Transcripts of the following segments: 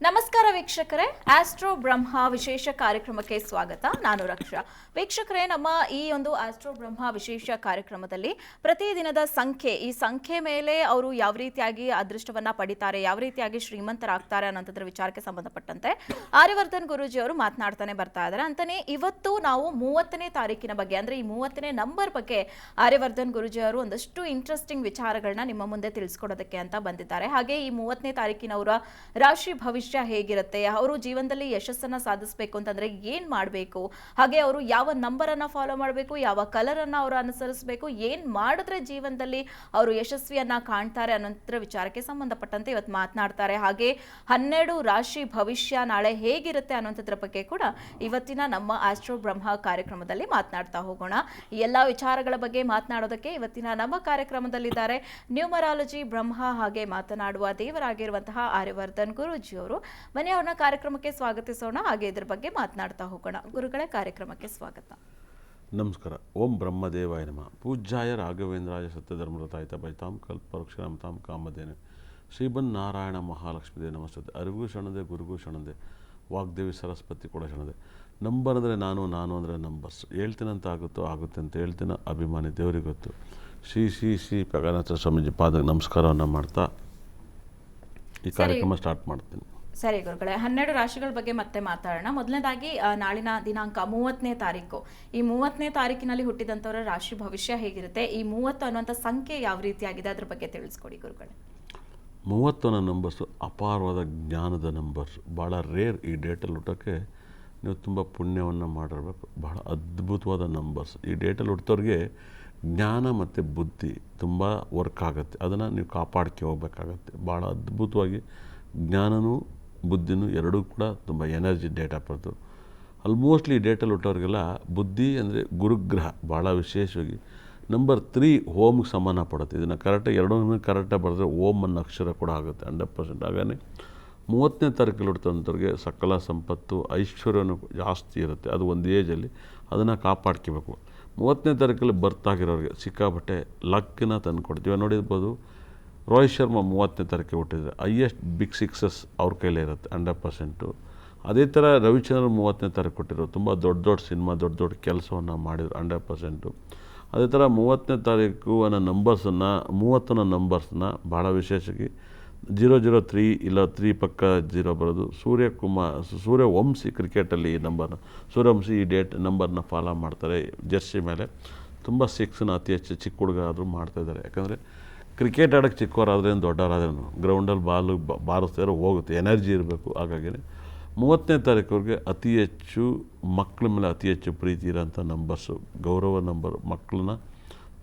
ನಮಸ್ಕಾರ ವೀಕ್ಷಕರೇ, ಆಸ್ಟ್ರೋ ಬ್ರಹ್ಮ ವಿಶೇಷ ಕಾರ್ಯಕ್ರಮಕ್ಕೆ ಸ್ವಾಗತ. ನಾನು ರಕ್ಷಾ. ವೀಕ್ಷಕರೇ, ನಮ್ಮ ಈ ಒಂದು ಆಸ್ಟ್ರೋ ಬ್ರಹ್ಮ ವಿಶೇಷ ಕಾರ್ಯಕ್ರಮದಲ್ಲಿ ಪ್ರತಿದಿನದ ಸಂಖ್ಯೆ, ಈ ಸಂಖ್ಯೆ ಮೇಲೆ ಅವರು ಯಾವ ರೀತಿಯಾಗಿ ಅದೃಷ್ಟವನ್ನ ಪಡಿತಾರೆ, ಯಾವ ರೀತಿಯಾಗಿ ಶ್ರೀಮಂತರಾಗ್ತಾರೆ ಅನ್ನೋದ್ರ ವಿಚಾರಕ್ಕೆ ಸಂಬಂಧಪಟ್ಟಂತೆ ಆರ್ಯವರ್ಧನ್ ಗುರೂಜಿ ಅವರು ಮಾತನಾಡ್ತಾನೆ ಬರ್ತಾ ಇದ್ದಾರೆ. ಅಂತಾನೆ ಇವತ್ತು ನಾವು 30ನೇ ತಾರೀಕಿನ ಬಗ್ಗೆ, ಅಂದ್ರೆ ಈ 30ನೇ ನಂಬರ್ ಬಗ್ಗೆ ಆರ್ಯವರ್ಧನ್ ಗುರೂಜಿ ಅವರು ಒಂದಷ್ಟು ಇಂಟ್ರೆಸ್ಟಿಂಗ್ ವಿಚಾರಗಳನ್ನ ನಿಮ್ಮ ಮುಂದೆ ತಿಳಿಸ್ಕೊಡೋದಕ್ಕೆ ಅಂತ ಬಂದಿದ್ದಾರೆ. ಹಾಗೆ ಈ 30ನೇ ತಾರೀಕಿನವರ ರಾಶಿ ಭವಿಷ್ಯ ಹೇಗಿರುತ್ತೆ, ಅವರು ಜೀವನದಲ್ಲಿ ಯಶಸ್ಸನ್ನ ಸಾಧಿಸಬೇಕು ಅಂತಂದ್ರೆ ಏನ್ ಮಾಡಬೇಕು, ಹಾಗೆ ಅವರು ಯಾವ ನಂಬರ್ ಅನ್ನ ಫಾಲೋ ಮಾಡಬೇಕು, ಯಾವ ಕಲರ್ ಅನ್ನ ಅವರು ಅನುಸರಿಸಬೇಕು, ಏನ್ ಮಾಡಿದ್ರೆ ಜೀವನದಲ್ಲಿ ಅವರು ಯಶಸ್ವಿಯನ್ನ ಕಾಣ್ತಾರೆ ಅನ್ನೋದ್ರ ವಿಚಾರಕ್ಕೆ ಸಂಬಂಧಪಟ್ಟಂತೆ ಇವತ್ತು ಮಾತನಾಡ್ತಾರೆ. ಹಾಗೆ 12 ರಾಶಿ ಭವಿಷ್ಯ ನಾಳೆ ಹೇಗಿರುತ್ತೆ ಅನ್ನೋದ್ರ ಬಗ್ಗೆ ಕೂಡ ಇವತ್ತಿನ ನಮ್ಮ ಆಸ್ಟ್ರೋ ಬ್ರಹ್ಮ ಕಾರ್ಯಕ್ರಮದಲ್ಲಿ ಮಾತನಾಡ್ತಾ ಹೋಗೋಣ. ಈ ಎಲ್ಲಾ ವಿಚಾರಗಳ ಬಗ್ಗೆ ಮಾತನಾಡೋದಕ್ಕೆ ಇವತ್ತಿನ ನಮ್ಮ ಕಾರ್ಯಕ್ರಮದಲ್ಲಿದ್ದಾರೆ ನ್ಯೂಮರಾಲಜಿ ಬ್ರಹ್ಮ ಹಾಗೆ ಮಾತನಾಡುವ ದೇವರಾಗಿರುವಂತಹ ಆರ್ಯವರ್ಧನ್ ಗುರೂಜಿ ಅವರು. ಬನ್ನಿ ಅವ್ರನ್ನ ಕಾರ್ಯಕ್ರಮಕ್ಕೆ ಸ್ವಾಗತಿಸೋಣ, ಹಾಗೆ ಇದ್ರ ಬಗ್ಗೆ ಮಾತನಾಡ್ತಾ ಹೋಗೋಣ. ಗುರುಗಳೇ, ಕಾರ್ಯಕ್ರಮಕ್ಕೆ ಸ್ವಾಗತ. ನಮಸ್ಕಾರ. ಓಂ ಬ್ರಹ್ಮದೇವಾಯ ನಮಃ. ಪೂಜ್ಯಾಯ ರಾಘವೇಂದ್ರಾಯ ಸತ್ಯಧರ್ಮರತಾಯಿತ ಬೈತಾಂ ಕಲ್ಪವೃಕ್ಷಾಂ ಕಾಮಧೇನು ಶ್ರೀಬನ್ ನಾರಾಯಣ ಮಹಾಲಕ್ಷ್ಮೀದೇ ನಮಸ್ತೆ. ಅರಿಗೂ ಶರಣದೆ, ಗುರುಗೂ ಶರಣದೆ, ವಾಗ್ದೇವಿ ಸರಸ್ವತಿ ಕೂಡ ಶರಣದೆ. ನಂಬರ್ ಅಂದರೆ ನಾನು ಅಂದರೆ ನಂಬರ್ಸ್. ಹೇಳ್ತೀನಂತ ಆಗುತ್ತೆ ಅಂತ ಹೇಳ್ತೀನ ಅಭಿಮಾನಿ ದೇವರಿಗೆ ಗೊತ್ತು. ಶ್ರೀ ಪ್ರಗನಾಥ ಸ್ವಾಮೀಜಿ ಪಾದಕ್ಕೆ ನಮಸ್ಕಾರವನ್ನು ಮಾಡ್ತಾ ಈ ಕಾರ್ಯಕ್ರಮ ಸ್ಟಾರ್ಟ್ ಮಾಡ್ತೀನಿ. ಸರಿ ಗುರುಗಳೇ, 12 ರಾಶಿಗಳ ಬಗ್ಗೆ ಮತ್ತೆ ಮಾತಾಡೋಣ. ಮೊದಲನೇದಾಗಿ ನಾಳಿನ ದಿನಾಂಕ 30ನೇ ತಾರೀಕು. ಈ 30ನೇ ತಾರೀಕಿನಲ್ಲಿ ಹುಟ್ಟಿದಂಥವರ ರಾಶಿ ಭವಿಷ್ಯ ಹೇಗಿರುತ್ತೆ, ಈ 30 ಅನ್ನುವಂಥ ಸಂಖ್ಯೆ ಯಾವ ರೀತಿಯಾಗಿದೆ ಅದ್ರ ಬಗ್ಗೆ ತಿಳಿಸ್ಕೊಡಿ ಗುರುಗಳೇ. 30 ಅನ್ನೋ ನಂಬರ್ಸು ಅಪಾರವಾದ ಜ್ಞಾನದ ನಂಬರ್ಸ್. ಭಾಳ ರೇರ್ ಈ ಡೇಟಲ್ಲಿ ಹುಟ್ಟೋಕ್ಕೆ. ನೀವು ತುಂಬ ಪುಣ್ಯವನ್ನು ಮಾಡಿರಬೇಕು. ಬಹಳ ಅದ್ಭುತವಾದ ನಂಬರ್ಸ್. ಈ ಡೇಟಲ್ಲಿ ಹುಟ್ಟೋರಿಗೆ ಜ್ಞಾನ ಮತ್ತು ಬುದ್ಧಿ ತುಂಬ ವರ್ಕ್ ಆಗುತ್ತೆ. ಅದನ್ನು ನೀವು ಕಾಪಾಡ್ಕೆ ಹೋಗ್ಬೇಕಾಗತ್ತೆ. ಭಾಳ ಅದ್ಭುತವಾಗಿ ಜ್ಞಾನನೂ ಬುದ್ಧಿನೂ ಎರಡೂ ಕೂಡ ತುಂಬ ಎನರ್ಜಿ ಡೇಟ್ ಆಫ್ ಆಲ್ಮೋಸ್ಟ್ಲಿ ಈ ಡೇಟಲ್ಲಿ ಹುಟ್ಟೋರಿಗೆಲ್ಲ ಬುದ್ಧಿ ಅಂದರೆ ಗುರುಗ್ರಹ ಭಾಳ ವಿಶೇಷವಾಗಿ. ನಂಬರ್ 3 ಓಮ್ಗೆ ಸಮಾನ ಪಡುತ್ತೆ. ಇದನ್ನು ಕರೆಕ್ಟಾಗಿ ಎರಡೂ ಕರೆಕ್ಟಾಗಿ ಬರೆದ್ರೆ ಓಮ್ ಅನ್ನೋ ಅಕ್ಷರ ಕೂಡ ಆಗುತ್ತೆ 100%. ಹಾಗಾಗಿ 30ನೇ ತಾರೀಕಲ್ಲಿ ಹುಟ್ಟಂಥವ್ರಿಗೆ ಸಕಲ ಸಂಪತ್ತು ಐಶ್ವರ್ಯನೂ ಜಾಸ್ತಿ ಇರುತ್ತೆ. ಅದು ಒಂದು ಏಜಲ್ಲಿ ಅದನ್ನು ಕಾಪಾಡ್ಕೋಬೇಕು. 30ನೇ ತಾರೀಕಲ್ಲಿ ಬರ್ತಾಗಿರೋರಿಗೆ ಸಿಕ್ಕಾಬಟ್ಟೆ ಲಕ್ಕಿನ ತಂದು ಕೊಡ್ತೀವಿ. ನೋಡಿರ್ಬೋದು, ರೋಹಿತ್ ಶರ್ಮಾ 30ನೇ ತಾರೀಕಿಗೆ ಹುಟ್ಟಿದರೆ ಹೈಯೆಸ್ಟ್ ಬಿಗ್ ಸಿಕ್ಸಸ್ ಅವ್ರ ಕೈಲೇ ಇರುತ್ತೆ 100%. ಅದೇ ಥರ ರವಿಚಂದ್ರನ್ 30ನೇ ತಾರೀಕು ಕೊಟ್ಟಿರೋ ತುಂಬ ದೊಡ್ಡ ಸಿನಿಮಾ, ದೊಡ್ಡ ಕೆಲಸವನ್ನು ಮಾಡಿದ್ರು 100%. ಅದೇ ಥರ 30ನೇ ತಾರೀಕು ಅನ್ನೋ ನಂಬರ್ಸನ್ನು 30ನ ನಂಬರ್ಸನ್ನ ಭಾಳ ವಿಶೇಷವಾಗಿ 003 ಇಲ್ಲ 3 ಪಕ್ಕ 0 ಬರೋದು. ಸೂರ್ಯವಂಶಿ ಕ್ರಿಕೆಟಲ್ಲಿ ಈ ನಂಬರ್ನ ಸೂರ್ಯವಂಶಿ ಈ ನಂಬರ್ನ ಫಾಲೋ ಮಾಡ್ತಾರೆ. ಜರ್ಸಿ ಮೇಲೆ ತುಂಬ 6ನ ಅತಿ ಹೆಚ್ಚು ಚಿಕ್ಕ ಹುಡುಗ ಆದರೂ ಮಾಡ್ತಾಯಿದ್ದಾರೆ. ಯಾಕಂದರೆ ಕ್ರಿಕೆಟ್ ಆಡೋಕ್ಕೆ ಚಿಕ್ಕವರಾದ್ರೇನು ದೊಡ್ಡವರಾದ್ರೇನು ಗ್ರೌಂಡಲ್ಲಿ ಬಾರಿಸ್ತಾರೋ ಹೋಗುತ್ತೆ, ಎನರ್ಜಿ ಇರಬೇಕು. ಹಾಗಾಗಿ 30ನೇ ತಾರೀಕವ್ರಿಗೆ ಅತಿ ಹೆಚ್ಚು ಮಕ್ಕಳ ಮೇಲೆ ಅತಿ ಹೆಚ್ಚು ಪ್ರೀತಿ ಇರೋಂಥ ನಂಬರ್ಸು, ಗೌರವ ನಂಬರ್. ಮಕ್ಕಳನ್ನ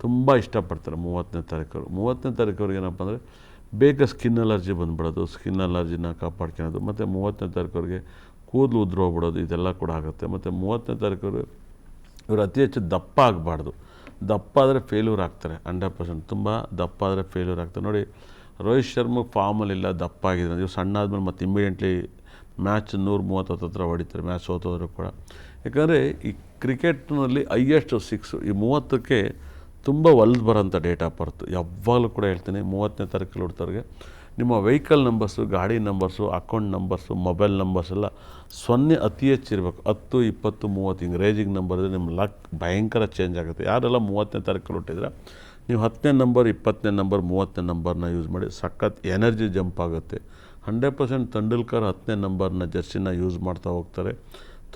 ತುಂಬ ಇಷ್ಟಪಡ್ತಾರೆ 30ನೇ ತಾರೀಕವ್ರು. 30ನೇ ತಾರೀಕವ್ರಿಗೆ ಏನಪ್ಪ ಅಂದರೆ ಬೇಗ ಸ್ಕಿನ್ ಅಲರ್ಜಿ ಬಂದುಬಿಡೋದು, ಸ್ಕಿನ್ ಅಲರ್ಜಿನ ಕಾಪಾಡ್ಕೊಳ್ಳೋದು. ಮತ್ತು 30ನೇ ತಾರೀಕವ್ರಿಗೆ ಕೂದಲು ಉದುರೋಗ್ಬಿಡೋದು, ಇದೆಲ್ಲ ಕೂಡ ಆಗುತ್ತೆ. ಮತ್ತು 30ನೇ ತಾರೀಕವ್ರಿಗೆ ಇವರು ಅತಿ ಹೆಚ್ಚು ದಪ್ಪ ಆಗಬಾರ್ದು. ದಪ್ಪ ಆದರೆ ಫೇಲ್ಯೂರ್ ಆಗ್ತಾರೆ 100%. ತುಂಬ ದಪ್ಪ ಆದರೆ ಫೇಲ್ಯೂರ್ ಆಗ್ತಾರೆ. ನೋಡಿ, ರೋಹಿತ್ ಶರ್ಮಾ ಫಾರ್ಮಲ್ಲಿಲ್ಲ, ದಪ್ಪ ಆಗಿದ್ದಾರೆ. ಇವ್ರು ಸಣ್ಣ ಆದಮೇಲೆ ಮತ್ತು ಇಮಿಡಿಯೆಂಟ್ಲಿ ಮ್ಯಾಚ್ 130 ಹತ್ರ ಹೊಡಿತಾರೆ, ಮ್ಯಾಚ್ ಸೋತೋದ್ರು ಕೂಡ. ಯಾಕಂದರೆ ಈ ಕ್ರಿಕೆಟ್ನಲ್ಲಿ ಹೈಯೆಸ್ಟ್ 6 ಈ 30ಕ್ಕೆ ತುಂಬ ಒಲ್ದು ಬರೋಂಥ ಡೇಟ್ ಆಫ್ ಬರ್ತು. ಯಾವಾಗಲೂ ಕೂಡ ಹೇಳ್ತೀನಿ, 30ನೇ ತಾರೀಕಲ್ಲಿ ಹುಡ್ತವ್ರಿಗೆ ನಿಮ್ಮ ವೆಹಿಕಲ್ ನಂಬರ್ಸು, ಗಾಡಿ numbers, account numbers, mobile numbers ಎಲ್ಲ 0 ಅತಿ ಹೆಚ್ಚಿರಬೇಕು. 10, 20, 30 ಹಿಂಗೆ ರೇಜಿಂಗ್ ನಂಬರ್ ಇದ್ದರೆ ನಿಮ್ಮ ಲಕ್ ಭಯಂಕರ ಚೇಂಜ್ ಆಗುತ್ತೆ. ಯಾರೆಲ್ಲ 30ನೇ ತಾರೀಕಲ್ಲಿ ಹುಟ್ಟಿದ್ರೆ ನೀವು 10ನೇ ನಂಬರ್, 20ನೇ ನಂಬರ್, 30ನೇ ನಂಬರ್ನ ಯೂಸ್ ಮಾಡಿ ಸಖತ್ ಎನರ್ಜಿ ಜಂಪ್ ಆಗುತ್ತೆ. 100% ತೆಂಡೂಲ್ಕರ್ 10ನೇ ನಂಬರ್ನ ಜರ್ಸಿನ ಯೂಸ್ ಮಾಡ್ತಾ ಹೋಗ್ತಾರೆ,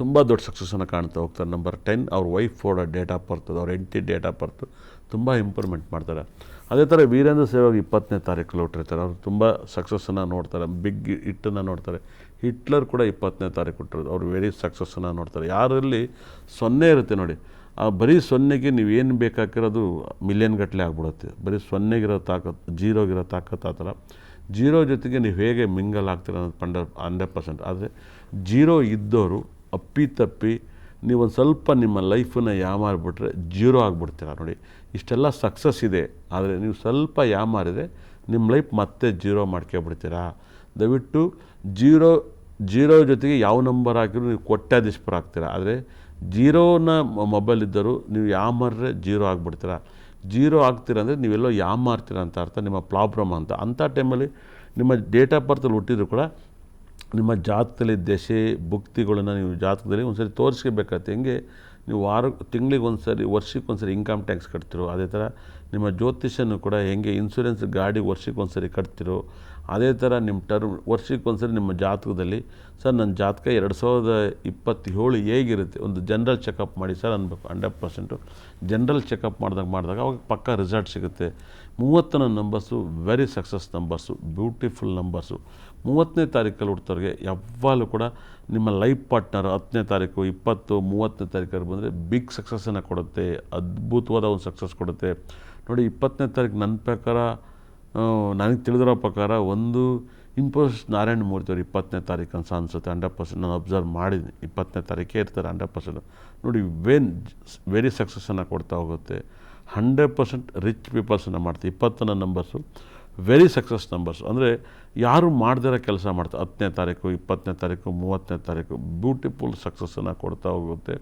ತುಂಬ ದೊಡ್ಡ ಸಕ್ಸಸ್ಸನ್ನು ಕಾಣ್ತಾ ಹೋಗ್ತಾರೆ. ನಂಬರ್ 10 ಅವ್ರ ವೈಫ್ ಡೇಟ್ ಆಫ್ ಬರ್ತ್, ಅವ್ರ ಹೆಂಡತಿ ಡೇಟ್ ಆಫ್ ಬರ್ತ್ ತುಂಬ ಇಂಪ್ರೂವ್ಮೆಂಟ್ ಮಾಡ್ತಾರೆ. ಅದೇ ಥರ ವೀರೇಂದ್ರ ಸೆಹ್ವಾಗ್ 20ನೇ ತಾರೀಕಲ್ಲಿ ಹುಟ್ಟಿರ್ತಾರೆ. ಅವರು ತುಂಬ ಸಕ್ಸಸ್ಸನ್ನು ನೋಡ್ತಾರೆ, ಬಿಗ್ ಹಿಟ್ಟನ್ನು ನೋಡ್ತಾರೆ. ಹಿಟ್ಲರ್ ಕೂಡ 20ನೇ ತಾರೀಕು ಹುಟ್ಟಿರೋದು, ಅವರು ವೆರಿ ಸಕ್ಸಸ್ಸನ್ನು ನೋಡ್ತಾರೆ. ಯಾರಲ್ಲಿ 0 ಇರುತ್ತೆ ನೋಡಿ, ಆ ಬರೀ 0ಗೆ ನೀವು ಏನು ಬೇಕಾಗಿರೋದು ಮಿಲಿಯನ್ ಗಟ್ಟಲೆ ಆಗ್ಬಿಡುತ್ತೆ. ಬರೀ 0ಗಿರೋ ತಾಕತ್ತು, 0ಗಿರೋ ತಾಕತ್ತು. ಆ ಥರ 0 ಜೊತೆಗೆ ನೀವು ಹೇಗೆ ಮಿಂಗಲ್ ಆಗ್ತೀರ ಅನ್ನೋದು 100%. ಆದರೆ 0 ಇದ್ದವರು ಅಪ್ಪಿತಪ್ಪಿ ನೀವೊಂದು ಸ್ವಲ್ಪ ನಿಮ್ಮ ಲೈಫನ್ನು ಯಾಮಾರಿಬಿಟ್ರೆ 0 ಆಗಿಬಿಡ್ತೀರ. ನೋಡಿ, ಇಷ್ಟೆಲ್ಲ ಸಕ್ಸಸ್ ಇದೆ, ಆದರೆ ನೀವು ಸ್ವಲ್ಪ ಯಾಮಾರಿದರೆ ನಿಮ್ಮ ಲೈಫ್ ಮತ್ತೆ 0 ಮಾಡ್ಕೊಬಿಡ್ತೀರಾ. ದಯವಿಟ್ಟು 0 ಜೊತೆಗೆ ಯಾವ ನಂಬರ್ ಹಾಕಿದ್ರು ನೀವು ಕೋಟ್ಯಾಧೀಶರಾಗ್ತೀರ. ಆದರೆ 0ನ ಮೊಬೈಲ್ ಇದ್ದರೂ ನೀವು ಯಾಮಾರಿದ್ರೆ 0 ಆಗಿಬಿಡ್ತೀರ. 0 ಆಗ್ತೀರ ಅಂದರೆ ನೀವೆಲ್ಲೋ ಯಾಮಾರ್ತೀರ ಅಂತ ಅರ್ಥ, ನಿಮ್ಮ ಪ್ರಾಬ್ಲಮ್ ಅಂತ. ಅಂಥ ಟೈಮಲ್ಲಿ ನಿಮ್ಮ ಡೇಟ್ ಆಫ್ ಬರ್ತಲ್ಲಿ ಹುಟ್ಟಿದ್ರು ಕೂಡ ನಿಮ್ಮ ಜಾತಕದಲ್ಲಿ ದಶೆ ಭುಕ್ತಿಗಳನ್ನ ನೀವು ಜಾತಕದಲ್ಲಿ ಒಂದು ಸರಿ ತೋರಿಸ್ಕೋಬೇಕಾಗತ್ತೆ. ಹೆಂಗೆ ನೀವು ತಿಂಗಳಿಗೆ ಒಂದು ಸರಿ ವರ್ಷಕ್ಕೆ ಒಂದು ಸರಿ ಇನ್ಕಮ್ ಟ್ಯಾಕ್ಸ್ ಕಟ್ತಿರೋ, ಅದೇ ಥರ ನಿಮ್ಮ ಜ್ಯೋತಿಷನ್ನು ಕೂಡ ಹೆಂಗೆ ಇನ್ಶೂರೆನ್ಸ್ ಗಾಡಿ ವರ್ಷಕ್ಕೆ ಒಂದು ಸರಿ ಕಟ್ತಿರೋ, ಅದೇ ಥರ ನಿಮ್ಮ ವರ್ಷಕ್ಕೆ ಒಂದು ಸರಿ ನಿಮ್ಮ ಜಾತಕದಲ್ಲಿ ಸರ್ ನನ್ನ ಜಾತಕ 2027 ಹೇಗಿರುತ್ತೆ ಒಂದು ಜನರಲ್ ಚೆಕಪ್ ಮಾಡಿ ಸರ್ ಅನ್ಬೇಕು. 100% ಜನರಲ್ ಚೆಕಪ್ ಮಾಡಿದಾಗ ಅವಾಗ ಪಕ್ಕ ರಿಸಲ್ಟ್ ಸಿಗುತ್ತೆ. 30 numbers very success numbers, beautiful numbers. 30ನೇ ತಾರೀಕಲ್ಲಿ ಹುಡ್ತವ್ರಿಗೆ ಯಾವಾಗಲೂ ಕೂಡ ನಿಮ್ಮ ಲೈಫ್ ಪಾರ್ಟ್ನರ್ 10ನೇ ತಾರೀಕು 20 30ನೇ ತಾರೀಕಲ್ಲಿ ಬಂದರೆ ಬಿಗ್ ಸಕ್ಸಸ್ಸನ್ನು ಕೊಡುತ್ತೆ, ಅದ್ಭುತವಾದ ಒಂದು ಸಕ್ಸಸ್ ಕೊಡುತ್ತೆ. ನೋಡಿ 20ನೇ ತಾರೀಕು ನನ್ನ ಪ್ರಕಾರ ನನಗೆ ತಿಳಿದಿರೋ ಪ್ರಕಾರ ಒಂದು ಇನ್ಫೋಸಿಸ್ ನಾರಾಯಣ ಮೂರ್ತಿ ಅವರು 20ನೇ ತಾರೀಕು ಅಂತ ಅನಿಸುತ್ತೆ. 100% ನಾನು ಅಬ್ಸರ್ವ್ ಮಾಡಿದ್ದೀನಿ. 20ನೇ ತಾರೀಕೇ ಇರ್ತಾರೆ 100%. ನೋಡಿ ವೆರಿ ಸಕ್ಸಸ್ಸನ್ನು ಕೊಡ್ತಾ ಹೋಗುತ್ತೆ. 100% ರಿಚ್ ಪೀಪಲ್ಸನ್ನು ಮಾಡ್ತೀವಿ. 20ನೇ ನಂಬರ್ಸು ವೆರಿ ಸಕ್ಸಸ್ ನಂಬರ್ಸ್. ಅಂದರೆ ಯಾರು ಮಾಡ್ದಿರೋ ಕೆಲಸ ಮಾಡ್ತಾರೆ 10ನೇ ತಾರೀಕು 20ನೇ ತಾರೀಕು 30ನೇ ತಾರೀಕು ಬ್ಯೂಟಿಫುಲ್ ಸಕ್ಸಸ್ಸನ್ನು ಕೊಡ್ತಾ ಹೋಗುತ್ತೆ.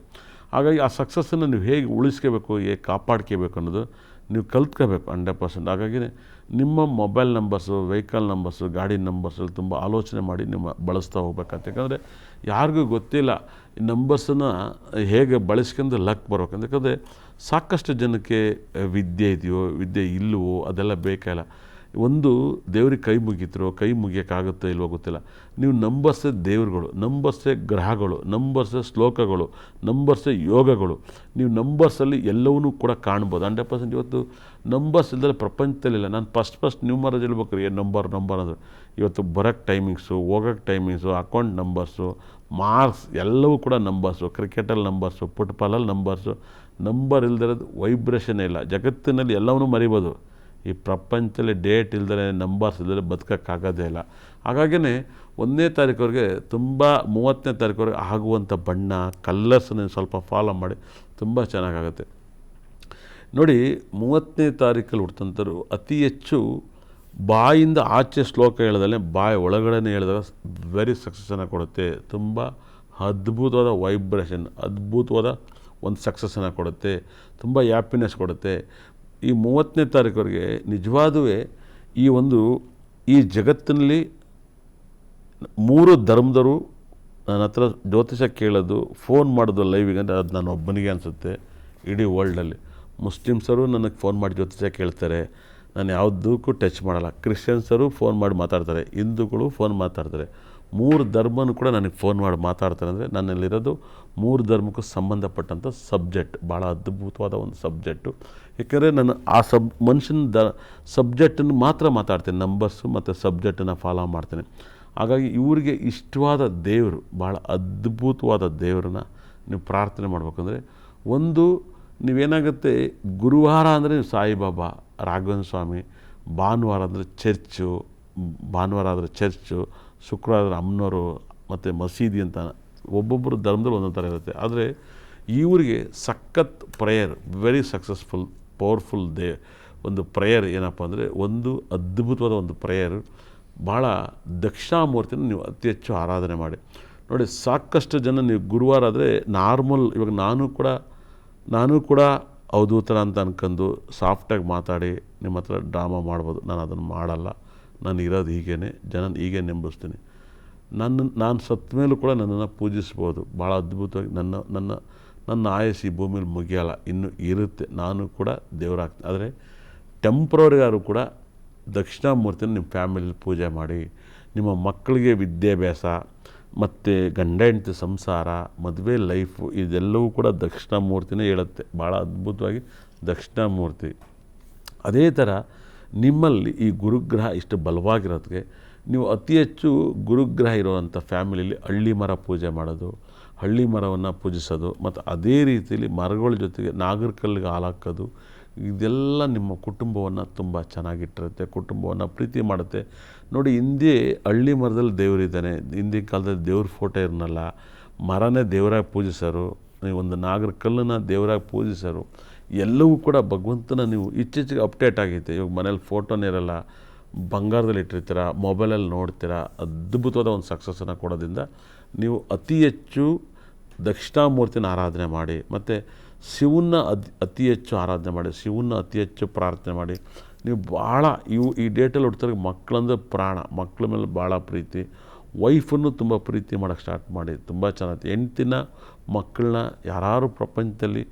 ಹಾಗಾಗಿ ಆ ಸಕ್ಸಸ್ಸನ್ನು ನೀವು ಹೇಗೆ ಉಳಿಸ್ಕೋಬೇಕು, ಹೇಗೆ ಕಾಪಾಡ್ಕೋಬೇಕು ಅನ್ನೋದು ನೀವು ಕಲ್ತ್ಕೋಬೇಕು 100%. ಹಾಗಾಗಿ ನಿಮ್ಮ ಮೊಬೈಲ್ ನಂಬರ್ಸು, ವೆಹಿಕಲ್ ನಂಬರ್ಸು, ಗಾಡಿ ನಂಬರ್ಸಲ್ಲಿ ತುಂಬ ಆಲೋಚನೆ ಮಾಡಿ ನಿಮ್ಮ ಬಳಸ್ತಾ ಹೋಗ್ಬೇಕಂತ. ಯಾಕಂದರೆ ಯಾರಿಗೂ ಗೊತ್ತಿಲ್ಲ ಈ ನಂಬರ್ಸನ್ನು ಹೇಗೆ ಬಳಸ್ಕೊಂಡು ಲಕ್ ಬರ್ಬೇಕಂತ. ಯಾಕಂದರೆ ಸಾಕಷ್ಟು ಜನಕ್ಕೆ ವಿದ್ಯೆ ಇದೆಯೋ ವಿದ್ಯೆ ಇಲ್ಲವೋ ಅದೆಲ್ಲ ಬೇಕಿಲ್ಲ. ಒಂದು ದೇವ್ರಿಗೆ ಕೈ ಮುಗಿಯೋಕ್ಕಾಗುತ್ತೋ ಇಲ್ವೋ ಗೊತ್ತಿಲ್ಲ. ನೀವು ನಂಬರ್ಸೇ ದೇವ್ರುಗಳು, ನಂಬರ್ಸೇ ಗ್ರಹಗಳು, ನಂಬರ್ಸೇ ಶ್ಲೋಕಗಳು, ನಂಬರ್ಸೇ ಯೋಗಗಳು. ನೀವು ನಂಬರ್ಸಲ್ಲಿ ಎಲ್ಲವನ್ನೂ ಕೂಡ ಕಾಣ್ಬೋದು 100%. ಇವತ್ತು ನಂಬರ್ಸ್ ಇಲ್ಲದೆ ಪ್ರಪಂಚದಲ್ಲಿಲ್ಲ. ನಾನು ಫಸ್ಟ್ ನ್ಯೂಮರಾಜ್ ಹೇಳ್ಬೇಕಾದ್ರೆ ನಂಬರ್ ಅಂದರೆ ಇವತ್ತು ಬರೋಕ್ಕೆ ಟೈಮಿಂಗ್ಸು, ಹೋಗೋಕ್ಕೆ ಟೈಮಿಂಗ್ಸು, ಅಕೌಂಟ್ ನಂಬರ್ಸು, ಮಾರ್ಕ್ಸ್ ಎಲ್ಲವೂ ಕೂಡ ನಂಬರ್ಸು. ಕ್ರಿಕೆಟಲ್ಲಿ ನಂಬರ್ಸು, ಫುಟ್ಬಾಲಲ್ಲಿ ನಂಬರ್ಸು. ನಂಬರ್ ಇಲ್ದಿರೋದು ವೈಬ್ರೇಷನ್ನೇ ಇಲ್ಲ. ಜಗತ್ತಿನಲ್ಲಿ ಎಲ್ಲವನ್ನೂ ಮರಿಬೋದು. ಈ ಪ್ರಪಂಚದಲ್ಲಿ ಡೇಟ್ ಇಲ್ದರೆ ನಂಬರ್ಸ್ ಇಲ್ದರೆ ಬದುಕೋಕ್ಕಾಗೋದೇ ಇಲ್ಲ. ಹಾಗಾಗಿಯೇ 1ನೇ ತಾರೀಕುವರೆಗೆ ತುಂಬ 30ನೇ ತಾರೀಕುವರೆಗೆ ಆಗುವಂಥ ಬಣ್ಣ ಕಲ್ಲರ್ಸನ್ನು ಸ್ವಲ್ಪ ಫಾಲೋ ಮಾಡಿ ತುಂಬ ಚೆನ್ನಾಗಾಗುತ್ತೆ. ನೋಡಿ 30ನೇ ತಾರೀಕಲ್ಲಿ ಹುಡ್ತಂಥವ್ರು ಅತಿ ಹೆಚ್ಚು ಬಾಯಿಂದ ಆಚೆ ಶ್ಲೋಕ ಹೇಳೋದಲ್ಲೇ ಬಾಯಿ ಒಳಗಡೆ ಹೇಳಿದಾಗ ವೆರಿ ಸಕ್ಸಸ್ಸನ್ನು ಕೊಡುತ್ತೆ. ತುಂಬ ಅದ್ಭುತವಾದ ವೈಬ್ರೇಷನ್, ಅದ್ಭುತವಾದ ಒಂದು ಸಕ್ಸಸ್ಸನ್ನು ಕೊಡುತ್ತೆ, ತುಂಬ ಹ್ಯಾಪಿನೆಸ್ ಕೊಡುತ್ತೆ. ಈ 30ನೇ ತಾರೀಕುವರೆಗೆ ನಿಜವಾದುವೇ ಈ ಜಗತ್ತಿನಲ್ಲಿ 3 ಧರ್ಮದವರು ನನ್ನ ಹತ್ರ ಜ್ಯೋತಿಷ ಕೇಳೋದು, ಫೋನ್ ಮಾಡೋದು ಲೈವಿಗೆ ಅಂದರೆ ಅದು ನಾನು ಒಬ್ಬನಿಗೆ ಅನಿಸುತ್ತೆ ಇಡೀ ವರ್ಲ್ಡಲ್ಲಿ. ಮುಸ್ಲಿಮ್ಸರು ನನಗೆ ಫೋನ್ ಮಾಡಿ ಜ್ಯೋತಿಷ ಕೇಳ್ತಾರೆ, ನಾನು ಯಾವುದಕ್ಕೂ ಟಚ್ ಮಾಡಲ್ಲ. ಕ್ರಿಶ್ಚಿಯನ್ಸರು ಫೋನ್ ಮಾಡಿ ಮಾತಾಡ್ತಾರೆ, ಹಿಂದೂಗಳು ಫೋನ್ ಮಾತಾಡ್ತಾರೆ. 3 ಧರ್ಮನೂ ಕೂಡ ನನಗೆ ಫೋನ್ ಮಾಡಿ ಮಾತಾಡ್ತಾರೆ. ಅಂದರೆ ನನ್ನಲ್ಲಿರೋದು 3 ಧರ್ಮಕ್ಕೂ ಸಂಬಂಧಪಟ್ಟಂಥ ಸಬ್ಜೆಕ್ಟ್, ಭಾಳ ಅದ್ಭುತವಾದ ಒಂದು ಸಬ್ಜೆಕ್ಟು. ಏಕೆಂದರೆ ನಾನು ಆ ಮನುಷ್ಯನ ಸಬ್ಜೆಕ್ಟನ್ನು ಮಾತ್ರ ಮಾತಾಡ್ತೇನೆ, ನಂಬರ್ಸು ಮತ್ತು ಸಬ್ಜೆಕ್ಟನ್ನು ಫಾಲೋ ಮಾಡ್ತೇನೆ. ಹಾಗಾಗಿ ಇವರಿಗೆ ಇಷ್ಟವಾದ ದೇವರು, ಭಾಳ ಅದ್ಭುತವಾದ ದೇವರನ್ನ ನೀವು ಪ್ರಾರ್ಥನೆ ಮಾಡ್ಬೇಕಂದ್ರೆ ನೀವೇನಾಗುತ್ತೆ, ಗುರುವಾರ ಅಂದರೆ ಸಾಯಿಬಾಬಾ, ರಾಘವೇಂದ್ರ ಸ್ವಾಮಿ, ಭಾನುವಾರ ಅಂದರೆ ಭಾನುವಾರ ಆದರೆ ಚರ್ಚು, ಶುಕ್ರವಾರ ಆದರೆ ಅಮ್ಮನವರು ಮತ್ತು ಮಸೀದಿ ಅಂತ ಒಬ್ಬೊಬ್ಬರು ಧರ್ಮದಲ್ಲಿ ಒಂದೊಂದು ಥರ ಇರುತ್ತೆ. ಆದರೆ ಇವರಿಗೆ ಸಖತ್ ಪ್ರೇಯರ್, ವೆರಿ ಸಕ್ಸಸ್ಫುಲ್ ಪವರ್ಫುಲ್ ಒಂದು ಪ್ರೇಯರ್ ಏನಪ್ಪ ಅಂದರೆ ಅದ್ಭುತವಾದ ಒಂದು ಪ್ರೇಯರು. ಭಾಳ ದಕ್ಷಿಣಾಮೂರ್ತಿನ ನೀವು ಅತಿ ಹೆಚ್ಚು ಆರಾಧನೆ ಮಾಡಿ. ನೋಡಿ ಸಾಕಷ್ಟು ಜನ ನೀವು ಗುರುವಾರ ಆದರೆ ನಾರ್ಮಲ್, ಇವಾಗ ನಾನು ಕೂಡ ಅವಧೂತರ ಅಂತ ಅನ್ಕೊಂಡು ಸಾಫ್ಟಾಗಿ ಮಾತಾಡಿ ನಿಮ್ಮ ಹತ್ರ ಡ್ರಾಮಾ ಮಾಡ್ಬೋದು. ನಾನು ಅದನ್ನು ಮಾಡಲ್ಲ. ನಾನು ಇರೋದು ಹೀಗೇ, ಹೀಗೆ ನಂಬಿಸ್ತೀನಿ. ನಾನು ಸತ್ತ ಮೇಲೂ ಕೂಡ ನನ್ನನ್ನು ಪೂಜಿಸ್ಬೋದು. ಭಾಳ ಅದ್ಭುತವಾಗಿ ನನ್ನ ಆಯಸ್ಸು ಈ ಭೂಮಿಲಿ ಮುಗಿಯಲ್ಲ, ಇನ್ನೂ ಇರುತ್ತೆ. ನಾನು ಕೂಡ ದೇವರಾಗ್ತೀನಿ. ಆದರೆ ಟೆಂಪ್ರವರಿಗಾರು ಕೂಡ ದಕ್ಷಿಣಾಮೂರ್ತಿನ ನಿಮ್ಮ ಫ್ಯಾಮಿಲಿಲಿ ಪೂಜೆ ಮಾಡಿ. ನಿಮ್ಮ ಮಕ್ಕಳಿಗೆ ವಿದ್ಯಾಭ್ಯಾಸ ಮತ್ತು ಗಂಡ ಹೆಂಡತಿ ಸಂಸಾರ, ಮದುವೆ ಲೈಫು, ಇದೆಲ್ಲವೂ ಕೂಡ ದಕ್ಷಿಣಾಮೂರ್ತಿನೇ ಹೇಳುತ್ತೆ. ಭಾಳ ಅದ್ಭುತವಾಗಿ ದಕ್ಷಿಣಾಮೂರ್ತಿ. ಅದೇ ಥರ ನಿಮ್ಮಲ್ಲಿ ಈ ಗುರುಗ್ರಹ ಇಷ್ಟು ಬಲವಾಗಿರೋದಕ್ಕೆ ನೀವು ಅತಿ ಹೆಚ್ಚು ಗುರುಗ್ರಹ ಇರುವಂಥ ಫ್ಯಾಮಿಲಿಯಲ್ಲಿ ಹಳ್ಳಿ ಮರ ಪೂಜೆ ಮಾಡೋದು, ಹಳ್ಳಿ ಮರವನ್ನು ಪೂಜಿಸೋದು, ಮತ್ತು ಅದೇ ರೀತಿಯಲ್ಲಿ ಮರಗಳ ಜೊತೆಗೆ ನಾಗರಕಲ್ಲಿಗೆ ಹಾಲಾಕೋದು, ಇದೆಲ್ಲ ನಿಮ್ಮ ಕುಟುಂಬವನ್ನು ತುಂಬ ಚೆನ್ನಾಗಿಟ್ಟಿರುತ್ತೆ, ಕುಟುಂಬವನ್ನು ಪ್ರೀತಿ ಮಾಡುತ್ತೆ. ನೋಡಿ ಹಿಂದೆ ಹಳ್ಳಿ ಮರದಲ್ಲಿ ದೇವರಿದ್ದಾನೆ. ಹಿಂದಿನ ಕಾಲದಲ್ಲಿ ದೇವ್ರ ಫೋಟೋ ಇರನಲ್ಲ, ಮರನೇ ದೇವರಾಗಿ ಪೂಜಿಸೋರು, ಒಂದು ನಾಗರಕಲ್ಲನ್ನು ದೇವರಾಗಿ ಪೂಜಿಸೋರು. ಎಲ್ಲವೂ ಕೂಡ ಭಗವಂತನ ನೀವು ಇತ್ತೀಚೆಗೆ ಅಪ್ಡೇಟ್ ಆಗೈತೆ. ಇವಾಗ ಮನೇಲಿ ಫೋಟೋನೇ ಇರಲ್ಲ, ಬಂಗಾರದಲ್ಲಿ ಇಟ್ಟಿರ್ತೀರ, ಮೊಬೈಲಲ್ಲಿ ನೋಡ್ತೀರ. ಅದ್ಭುತವಾದ ಒಂದು ಸಕ್ಸಸ್ಸನ್ನು ಕೊಡೋದ್ರಿಂದ ನೀವು ಅತಿ ಹೆಚ್ಚು ದಕ್ಷಿಣಾಮೂರ್ತಿನ ಆರಾಧನೆ ಮಾಡಿ, ಮತ್ತು ಶಿವನ್ನ ಅತಿ ಹೆಚ್ಚು ಆರಾಧನೆ ಮಾಡಿ, ಶಿವನ್ನ ಅತಿ ಹೆಚ್ಚು ಪ್ರಾರ್ಥನೆ ಮಾಡಿ. ನೀವು ಭಾಳ ಈ ಡೇಟಲ್ಲಿ ಹುಡ್ತಾರೆ ಮಕ್ಕಳಂದ್ರೆ ಪ್ರಾಣ, ಮಕ್ಕಳ ಮೇಲೆ ಭಾಳ ಪ್ರೀತಿ. ವೈಫನ್ನು ತುಂಬ ಪ್ರೀತಿ ಮಾಡೋಕ್ಕೆ ಸ್ಟಾರ್ಟ್ ಮಾಡಿ. ತುಂಬ ಚೆನ್ನಾಗಿ ಹೆಂಡ್ತಿನ ಮಕ್ಕಳನ್ನ ಯಾರು ಪ್ರಪಂಚದಲ್ಲಿ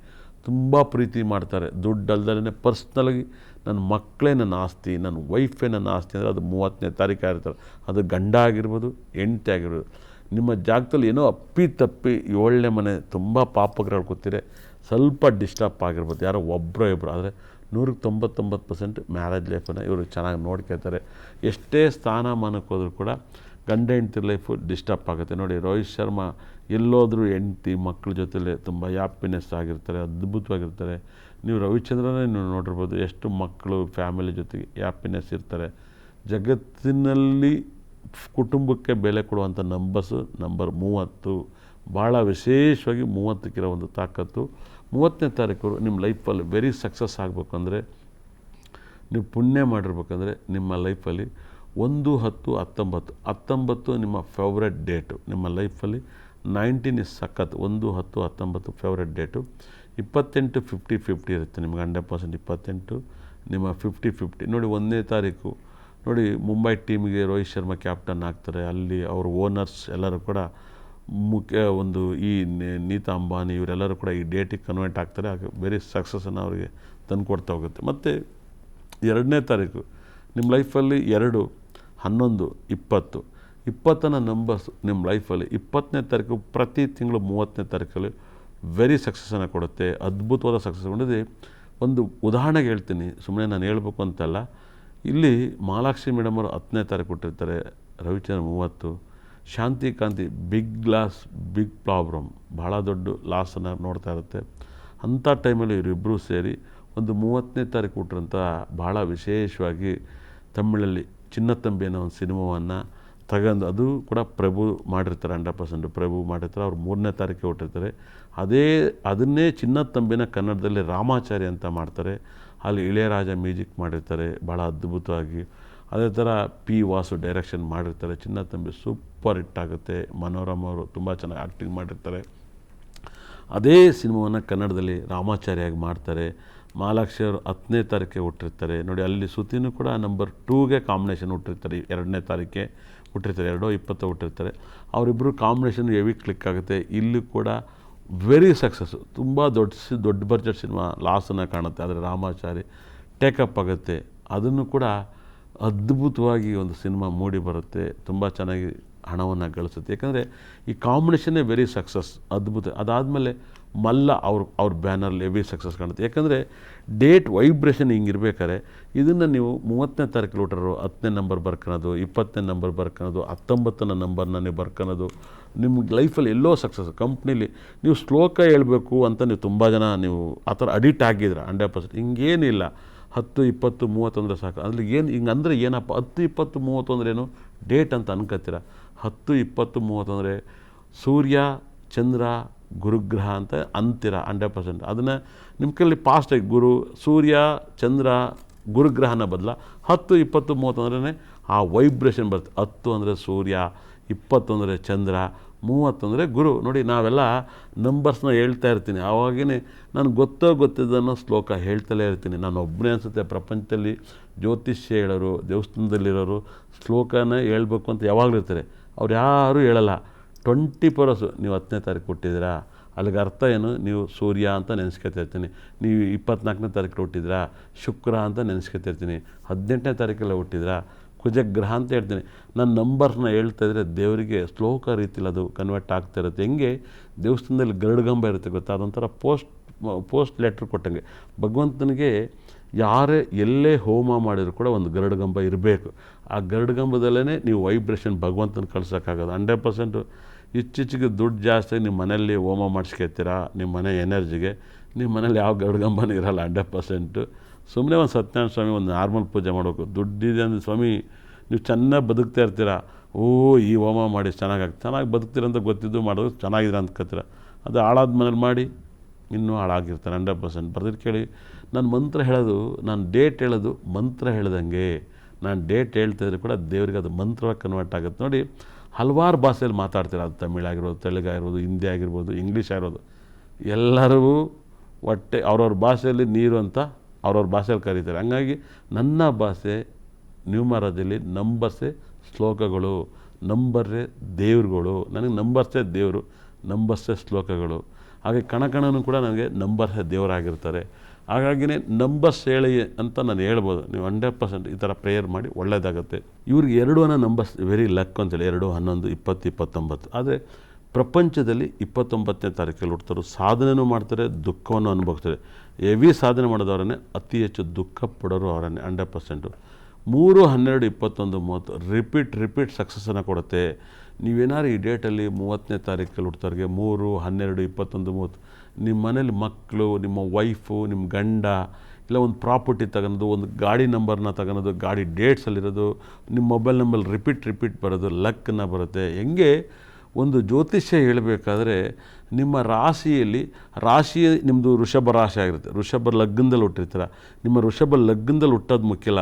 ತುಂಬ ಪ್ರೀತಿ ಮಾಡ್ತಾರೆ. ದುಡ್ಡು ಅಲ್ದಲೇ ಪರ್ಸ್ನಲಾಗಿ ನನ್ನ ಮಕ್ಕಳೇ ನನ್ನ ಆಸ್ತಿ, ನನ್ನ ವೈಫೇ ನನ್ನ ಆಸ್ತಿ ಅಂದರೆ ಅದು 30ನೇ ತಾರೀಕು ಆಗಿರ್ತಾರೆ. ಅದು ಗಂಡ ಆಗಿರ್ಬೋದು, ಹೆಂಡ್ತಿ ಆಗಿರ್ಬೋದು. ನಿಮ್ಮ ಜಾಗದಲ್ಲಿ ಏನೋ ಅಪ್ಪಿ 7ನೇ ಮನೆ ತುಂಬ ಪಾಪಗಳು ಕೂತಿರೆ ಸ್ವಲ್ಪ ಡಿಸ್ಟರ್ಬ್ ಆಗಿರ್ಬೋದು, ಯಾರೋ ಒಬ್ಬರೋ ಇಬ್ಬರು. ಆದರೆ 99% ಮ್ಯಾರೇಜ್ ಲೈಫನ್ನು ಇವರು ಚೆನ್ನಾಗಿ ನೋಡ್ಕೊಳ್ತಾರೆ. ಎಷ್ಟೇ ಸ್ಥಾನಮಾನಕ್ಕೆ ಹೋದರೂ ಕೂಡ ಗಂಡ ಹೆಂಡ್ತಿ ಲೈಫು ಡಿಸ್ಟರ್ಬ್ ಆಗುತ್ತೆ. ನೋಡಿ, ರೋಹಿತ್ ಶರ್ಮಾ ಎಲ್ಲೋದ್ರೂ ಹೆಂಡ್ತಿ ಮಕ್ಕಳ ಜೊತೆಲೇ ತುಂಬ ಹ್ಯಾಪಿನೆಸ್ ಆಗಿರ್ತಾರೆ, ಅದ್ಭುತವಾಗಿರ್ತಾರೆ. ನೀವು ರವಿಚಂದ್ರನೇ ನೀವು ನೋಡಿರ್ಬೋದು, ಎಷ್ಟು ಮಕ್ಕಳು ಫ್ಯಾಮಿಲಿ ಜೊತೆಗೆ ಹ್ಯಾಪಿನೆಸ್ ಇರ್ತಾರೆ. ಜಗತ್ತಿನಲ್ಲಿ ಕುಟುಂಬಕ್ಕೆ ಬೆಲೆ ಕೊಡುವಂಥ ನಂಬರ್ 30. ಭಾಳ ವಿಶೇಷವಾಗಿ 30ಕ್ಕಿರೋ ಒಂದು ತಾಕತ್ತು. 30ನೇ ತಾರೀಕು ನಿಮ್ಮ ಲೈಫಲ್ಲಿ ವೆರಿ ಸಕ್ಸಸ್ ಆಗಬೇಕು ಅಂದರೆ, ನೀವು ಪುಣ್ಯ ಮಾಡಿರ್ಬೇಕಂದ್ರೆ ನಿಮ್ಮ ಲೈಫಲ್ಲಿ 1-10-19 ನಿಮ್ಮ ಫೇವ್ರೆಟ್ ಡೇಟು. ನಿಮ್ಮ ಲೈಫಲ್ಲಿ 19 ಇಸ್ ಸಖತ್. 1-10-19 ಫೇವ್ರೆಟ್ ಡೇಟು. 28 50-50 ಇರುತ್ತೆ ನಿಮ್ಗೆ. 100% 28, ನಿಮ್ಮ 50-50. ನೋಡಿ, 1ನೇ ತಾರೀಕು ನೋಡಿ ಮುಂಬೈ ಟೀಮಿಗೆ ರೋಹಿತ್ ಶರ್ಮಾ ಕ್ಯಾಪ್ಟನ್ ಆಗ್ತಾರೆ. ಅಲ್ಲಿ ಅವ್ರ ಓನರ್ಸ್ ಎಲ್ಲರೂ ಕೂಡ ಒಂದು ಈ ನೀತಾ ಅಂಬಾನಿ ಇವರೆಲ್ಲರೂ ಕೂಡ ಈ ಡೇಟಿಗೆ ಕನ್ವರ್ಟ್ ಆಗ್ತಾರೆ. ಆಗ ವೆರಿ ಸಕ್ಸಸ್ಸನ್ನು ಅವರಿಗೆ ತಂದುಕೊಡ್ತಾ ಹೋಗುತ್ತೆ. ಮತ್ತು 2ನೇ ತಾರೀಕು ನಿಮ್ಮ ಲೈಫಲ್ಲಿ 2, 11, 20ನ ನಂಬರ್ಸ್ ನಿಮ್ಮ ಲೈಫಲ್ಲಿ 20ನೇ ತಾರೀಕು ಪ್ರತಿ ತಿಂಗಳು 30ನೇ ತಾರೀಕಲ್ಲಿ ವೆರಿ ಸಕ್ಸಸ್ಸನ್ನು ಕೊಡುತ್ತೆ. ಅದ್ಭುತವಾದ ಸಕ್ಸಸ್ ಕೊಂಡಿದೆ. ಒಂದು ಉದಾಹರಣೆಗೆ ಹೇಳ್ತೀನಿ, ಸುಮ್ಮನೆ ನಾನು ಹೇಳ್ಬೇಕು ಅಂತಲ್ಲ. ಇಲ್ಲಿ ಮಹಾಲಕ್ಷ್ಮಿ ಮೇಡಮ್ ಅವರು 10ನೇ ತಾರೀಕು ಕೊಟ್ಟಿರ್ತಾರೆ, ರವಿಚಂದ್ರ 30, ಶಾಂತಿ ಕಾಂತಿ ಬಿಗ್ ಪ್ರಾಬ್ಲಮ್, ಭಾಳ ದೊಡ್ಡ ಲಾಸನ್ನು ನೋಡ್ತಾ ಇರುತ್ತೆ. ಅಂಥ ಟೈಮಲ್ಲಿ ಇವರಿಬ್ಬರೂ ಸೇರಿ ಒಂದು 30ನೇ ತಾರೀಕು ಕೊಟ್ಟಿರೋಂಥ ಭಾಳ ವಿಶೇಷವಾಗಿ ತಮಿಳಲ್ಲಿ ಚಿನ್ನತಂಬಿ ಅನ್ನೋ ಒಂದು ಸಿನಿಮಾವನ್ನು ತಗೊಂಡು, ಅದು ಕೂಡ ಪ್ರಭು ಮಾಡಿರ್ತಾರೆ. 100% ಪ್ರಭು ಮಾಡಿರ್ತಾರೆ. ಅವ್ರು 3ನೇ ತಾರೀಕಿಗೆ ಹುಟ್ಟಿರ್ತಾರೆ. ಅದನ್ನೇ ಚಿನ್ನತಂಬಿನ ಕನ್ನಡದಲ್ಲಿ ರಾಮಾಚಾರಿ ಅಂತ ಮಾಡ್ತಾರೆ. ಅಲ್ಲಿ ಇಳೆಯರಾಜ ಮ್ಯೂಸಿಕ್ ಮಾಡಿರ್ತಾರೆ ಭಾಳ ಅದ್ಭುತವಾಗಿ. ಅದೇ ಥರ ಪಿ ವಾಸು ಡೈರೆಕ್ಷನ್ ಮಾಡಿರ್ತಾರೆ. ಚಿನ್ನತಂಬಿ ಸೂಪರ್ ಹಿಟ್ ಆಗುತ್ತೆ. ಮನೋರಮ ಅವರು ತುಂಬ ಚೆನ್ನಾಗಿ ಆ್ಯಕ್ಟಿಂಗ್ ಮಾಡಿರ್ತಾರೆ. ಅದೇ ಸಿನಿಮಾವನ್ನು ಕನ್ನಡದಲ್ಲಿ ರಾಮಾಚಾರಿಯಾಗಿ ಮಾಡ್ತಾರೆ. ಮಹಾಲಕ್ಷ್ಮಿ ಅವರು 10ನೇ ತಾರೀಕಿಗೆ ಹುಟ್ಟಿರ್ತಾರೆ. ನೋಡಿ, ಅಲ್ಲಿ ಸುತ್ತಿನೂ ಕೂಡ ನಂಬರ್ 2ಗೆ ಕಾಂಬಿನೇಷನ್ ಹುಟ್ಟಿರ್ತಾರೆ. 2ನೇ ತಾರೀಕಿಗೆ ಹುಟ್ಟಿರ್ತಾರೆ. 2-20 ಹುಟ್ಟಿರ್ತಾರೆ. ಅವರಿಬ್ಬರು ಕಾಂಬಿನೇಷನ್ ಹೆವಿ ಕ್ಲಿಕ್ ಆಗುತ್ತೆ. ಇಲ್ಲಿ ಕೂಡ ವೆರಿ ಸಕ್ಸಸ್ಸು. ತುಂಬ ದೊಡ್ಡ ಬಡ್ಜೆಟ್ ಸಿನಿಮಾ ಲಾಸನ್ನು ಕಾಣುತ್ತೆ. ಆದರೆ ರಾಮಾಚಾರಿ ಟೇಕಪ್ ಆಗುತ್ತೆ. ಅದನ್ನು ಕೂಡ ಅದ್ಭುತವಾಗಿ ಒಂದು ಸಿನಿಮಾ ಮೂಡಿ ಬರುತ್ತೆ. ತುಂಬ ಚೆನ್ನಾಗಿ ಹಣವನ್ನು ಗಳಿಸುತ್ತೆ. ಯಾಕಂದರೆ ಈ ಕಾಂಬಿನೇಷನ್ನೇ ವೆರಿ ಸಕ್ಸಸ್, ಅದ್ಭುತ. ಅದಾದಮೇಲೆ ಮಲ್ಲ ಅವ್ರ ಬ್ಯಾನರ್ಲಿ ಹೆವಿ ಸಕ್ಸಸ್ ಕಾಣುತ್ತೆ. ಯಾಕಂದರೆ ಡೇಟ್ ವೈಬ್ರೇಷನ್ ಹಿಂಗಿರ್ಬೇಕಾದ್ರೆ ಇದನ್ನು ನೀವು 30ನೇ ತಾರೀಕು ಹುಟ್ಟರು 10ನೇ ನಂಬರ್ ಬರ್ಕೊಳೋದು, 20ನೇ ನಂಬರ್ ಬರ್ಕೊಳೋದು, 19ನೇ ನಂಬರ್ನ ನೀವು ಬರ್ಕೊಳೋದು, ನಿಮ್ಮ ಲೈಫಲ್ಲಿ ಎಲ್ಲೋ ಸಕ್ಸಸ್. ಕಂಪ್ನೀಲಿ ನೀವು ಶ್ಲೋಕ ಹೇಳ್ಬೇಕು ಅಂತ ನೀವು ತುಂಬ ಜನ ನೀವು ಆ ಥರ ಅಡಿಕ್ಟ್ ಆಗಿದ್ರ 100%. ಹಿಂಗೇನಿಲ್ಲ. 10, 20, 30 ಅಂದರೆ ಸಾಕು. ಅಲ್ಲಿ ಹಿಂಗಂದರೆ ಏನಪ್ಪ 10, 20, 30 ಅಂದ್ರೇನು ಡೇಟ್ ಅಂತ ಅನ್ಕೋತೀರ. 10, 20, 30 ಅಂದರೆ ಸೂರ್ಯ ಚಂದ್ರ ಗುರುಗ್ರಹ ಅಂತ ಅಂತೀರ 100%. ಅದನ್ನು ನಿಮ್ಮ ಕೈಲಿ ಪಾಸ್ಟಾಗಿ ಸೂರ್ಯ ಚಂದ್ರ ಗುರುಗ್ರಹನ ಬದಲ 10, 20, 30 ಅಂದ್ರೆ ಆ ವೈಬ್ರೇಷನ್ ಬರುತ್ತೆ. 10 ಅಂದರೆ ಸೂರ್ಯ, 20 ಅಂದರೆ ಚಂದ್ರ, 30 ಅಂದರೆ ಗುರು. ನೋಡಿ, ನಾವೆಲ್ಲ ನಂಬರ್ಸ್ನ ಹೇಳ್ತಾ ಇರ್ತೀನಿ. ಆವಾಗೇ ನನಗೆ ಗೊತ್ತಿದ್ದನ್ನು ಶ್ಲೋಕ ಹೇಳ್ತಲೇ ಇರ್ತೀನಿ. ನಾನು ಒಬ್ಬನೇ ಅನಿಸುತ್ತೆ ಪ್ರಪಂಚದಲ್ಲಿ ಜ್ಯೋತಿಷ್ಯ ಹೇಳೋರು, ದೇವಸ್ಥಾನದಲ್ಲಿರೋರು ಶ್ಲೋಕನ ಹೇಳ್ಬೇಕು ಅಂತ ಯಾವಾಗಲೂ ಇರ್ತಾರೆ. ಅವ್ರು ಯಾರೂ ಹೇಳಲ್ಲ. 24 hours ನೀವು 10ನೇ ತಾರೀಕು ಹುಟ್ಟಿದ್ದೀರಾ, ಅಲ್ಲಿಗೆ ಅರ್ಥ ಏನು? ನೀವು ಸೂರ್ಯ ಅಂತ ನೆನೆಸ್ಕೊತಿರ್ತೀನಿ. ನೀವು 24ನೇ ತಾರೀಕು ಹುಟ್ಟಿದ್ರಾ, ಶುಕ್ರ ಅಂತ ನೆನೆಸ್ಕೊತಿರ್ತೀನಿ. 18ನೇ ತಾರೀಕೆಲ್ಲ ಹುಟ್ಟಿದ್ರಾ, ಕುಜಗ್ರಹ ಅಂತ ಹೇಳ್ತೀನಿ. ನನ್ನ ನಂಬರ್ಸ್ನ ಹೇಳ್ತಾಯಿದ್ರೆ ದೇವರಿಗೆ ಶ್ಲೋಕ ರೀತಿಲಿ ಅದು ಕನ್ವರ್ಟ್ ಆಗ್ತಾ ಇರುತ್ತೆ. ಹೆಂಗೆ ದೇವಸ್ಥಾನದಲ್ಲಿ ಗರುಡಗಂಬ ಇರುತ್ತೆ ಗೊತ್ತಾ, ಅದೊಂಥರ ಪೋಸ್ಟ್ ಲೆಟ್ರ್ ಕೊಟ್ಟಂಗೆ. ಭಗವಂತನಿಗೆ ಯಾರೇ ಎಲ್ಲೇ ಹೋಮ ಮಾಡಿದ್ರು ಕೂಡ ಒಂದು ಗರುಡಗಂಬ ಇರಬೇಕು. ಆ ಗರುಡಗಂಬದಲ್ಲೇ ನೀವು ವೈಬ್ರೇಷನ್ ಭಗವಂತನ ಕಳ್ಸೋಕ್ಕಾಗೋದು. 100% ಇತ್ತೀಚೆಗೆ ದುಡ್ಡು ಜಾಸ್ತಿ ನಿಮ್ಮ ಮನೆಯಲ್ಲಿ ಹೋಮ ಮಾಡಿಸ್ಕೊತೀರಾ ನಿಮ್ಮ ಮನೆ ಎನರ್ಜಿಗೆ. ನಿಮ್ಮ ಮನೇಲಿ ಯಾವ ಗರುಡಗಂಬನೂ ಇರೋಲ್ಲ 100%. ಸುಮ್ಮನೆ ಒಂದು ಸತ್ಯನಾರಾಯಣ ಸ್ವಾಮಿ ಒಂದು ನಾರ್ಮಲ್ ಪೂಜೆ ಮಾಡಬೇಕು. ದುಡ್ಡಿದೆ ಅಂದರೆ ಸ್ವಾಮಿ ನೀವು ಚೆನ್ನಾಗಿ ಬದುಕ್ತಾ ಇರ್ತೀರ, ಈ ಹೋಮ ಮಾಡಿ ಚೆನ್ನಾಗಿ ಬದುಕ್ತೀರ ಅಂತ ಗೊತ್ತಿದ್ದು ಮಾಡೋದು ಚೆನ್ನಾಗಿದ್ದೀರ ಅಂದ್ಕೊತೀರ. ಅದು ಹಾಳಾದ ಮನೇಲಿ ಮಾಡಿ ಇನ್ನೂ ಹಾಳಾಗಿರ್ತಾರೆ 100%. ಬರ್ದಿದ್ದು ಕೇಳಿ, ನಾನು ಮಂತ್ರ ಹೇಳೋದು, ನಾನು ಡೇಟ್ ಹೇಳೋದು ಮಂತ್ರ ಹೇಳ್ದಂಗೆ. ನಾನು ಡೇಟ್ ಹೇಳ್ತಾಯಿದ್ರೆ ಕೂಡ ದೇವರಿಗೆ ಅದು ಮಂತ್ರವಾಗಿ ಕನ್ವರ್ಟ್ ಆಗುತ್ತೆ. ನೋಡಿ, ಹಲವಾರು ಭಾಷೆಯಲ್ಲಿ ಮಾತಾಡ್ತೀರ. ಅದು ತಮಿಳಾಗಿರ್ಬೋದು, ತೆಲುಗಾಗಿರ್ಬೋದು, ಹಿಂದಿ ಆಗಿರ್ಬೋದು, ಇಂಗ್ಲೀಷ್ ಆಗಿರ್ಬೋದು. ಎಲ್ಲರಿಗೂ ಹೊಟ್ಟೆ ಅವ್ರವ್ರ ಭಾಷೆಯಲ್ಲಿ ನೀರು ಅಂತ ಅವ್ರವ್ರ ಭಾಷೆಯಲ್ಲಿ ಕರೀತಾರೆ. ಹಂಗಾಗಿ ನನ್ನ ಭಾಷೆ ನ್ಯೂಮರಾಜಲ್ಲಿ ನಂಬರ್ಸೆ ಶ್ಲೋಕಗಳು. ನಂಬರೇ ದೇವ್ರುಗಳು, ನನಗೆ ನಂಬರ್ಸೇ ದೇವರು, ನಂಬರ್ಸೇ ಶ್ಲೋಕಗಳು. ಹಾಗೆ ಕಣಕಣನೂ ಕೂಡ ನನಗೆ ನಂಬರ್ಸೇ ದೇವರಾಗಿರ್ತಾರೆ. ಹಾಗಾಗಿನೇ ನಂಬರ್ಸ್ ಹೇಳಿ ಅಂತ ನಾನು ಹೇಳ್ಬೋದು. ನೀವು 100% ಈ ಥರ ಪ್ರೇಯರ್ ಮಾಡಿ ಒಳ್ಳೆಯದಾಗುತ್ತೆ. ಇವ್ರಿಗೆ 2 ಅನ್ನೋ ನಂಬರ್ಸ್ ವೆರಿ ಲಕ್ ಅಂತೇಳಿ 2, 11, 20, 29. ಆದರೆ ಪ್ರಪಂಚದಲ್ಲಿ 29ನೇ ತಾರೀಕಲ್ಲಿ ಹುಡ್ತಾರೆ, ಸಾಧನೆಯೂ ಮಾಡ್ತಾರೆ, ದುಃಖವನ್ನು ಅನುಭವಿಸ್ತಾರೆ. ಹೆವಿ ಸಾಧನೆ ಮಾಡೋದವರನ್ನೇ, ಅತಿ ಹೆಚ್ಚು ದುಃಖ ಪಡೋರು ಅವರನ್ನೇ 100%. 3, 12, 21, 30 ರಿಪೀಟ್ ಸಕ್ಸಸ್ಸನ್ನು ಕೊಡುತ್ತೆ. ನೀವೇನಾದ್ರು ಈ ಡೇಟಲ್ಲಿ 30ನೇ ತಾರೀಕಲ್ಲಿ ಹುಡ್ತವ್ರಿಗೆ 3, 12, 21, 30 ನಿಮ್ಮ ಮನೇಲಿ ಮಕ್ಕಳು, ನಿಮ್ಮ ವೈಫು, ನಿಮ್ಮ ಗಂಡ, ಇಲ್ಲ ಒಂದು ಪ್ರಾಪರ್ಟಿ ತಗೊಳೋದು, ಒಂದು ಗಾಡಿ ನಂಬರ್ನ ತಗೊಳೋದು, ಗಾಡಿ ಡೇಟ್ಸಲ್ಲಿರೋದು, ನಿಮ್ಮ ಮೊಬೈಲ್ ನಂಬರ್ ರಿಪೀಟ್ ಬರೋದು, ಲಕ್ಕನ್ನು ಬರುತ್ತೆ. ಹೆಂಗೆ ಒಂದು ಜ್ಯೋತಿಷ್ಯ ಹೇಳಬೇಕಾದ್ರೆ ನಿಮ್ಮ ರಾಶಿಯಲ್ಲಿ ನಿಮ್ಮದು ವೃಷಭ ರಾಶಿ ಆಗಿರುತ್ತೆ, ವೃಷಭ ಲಗ್ನದಲ್ಲಿ ಹುಟ್ಟಿರ್ತೀರ. ನಿಮ್ಮ ವೃಷಭ ಲಗ್ನದಲ್ಲಿ ಹುಟ್ಟೋದು ಮುಖ್ಯ ಇಲ್ಲ,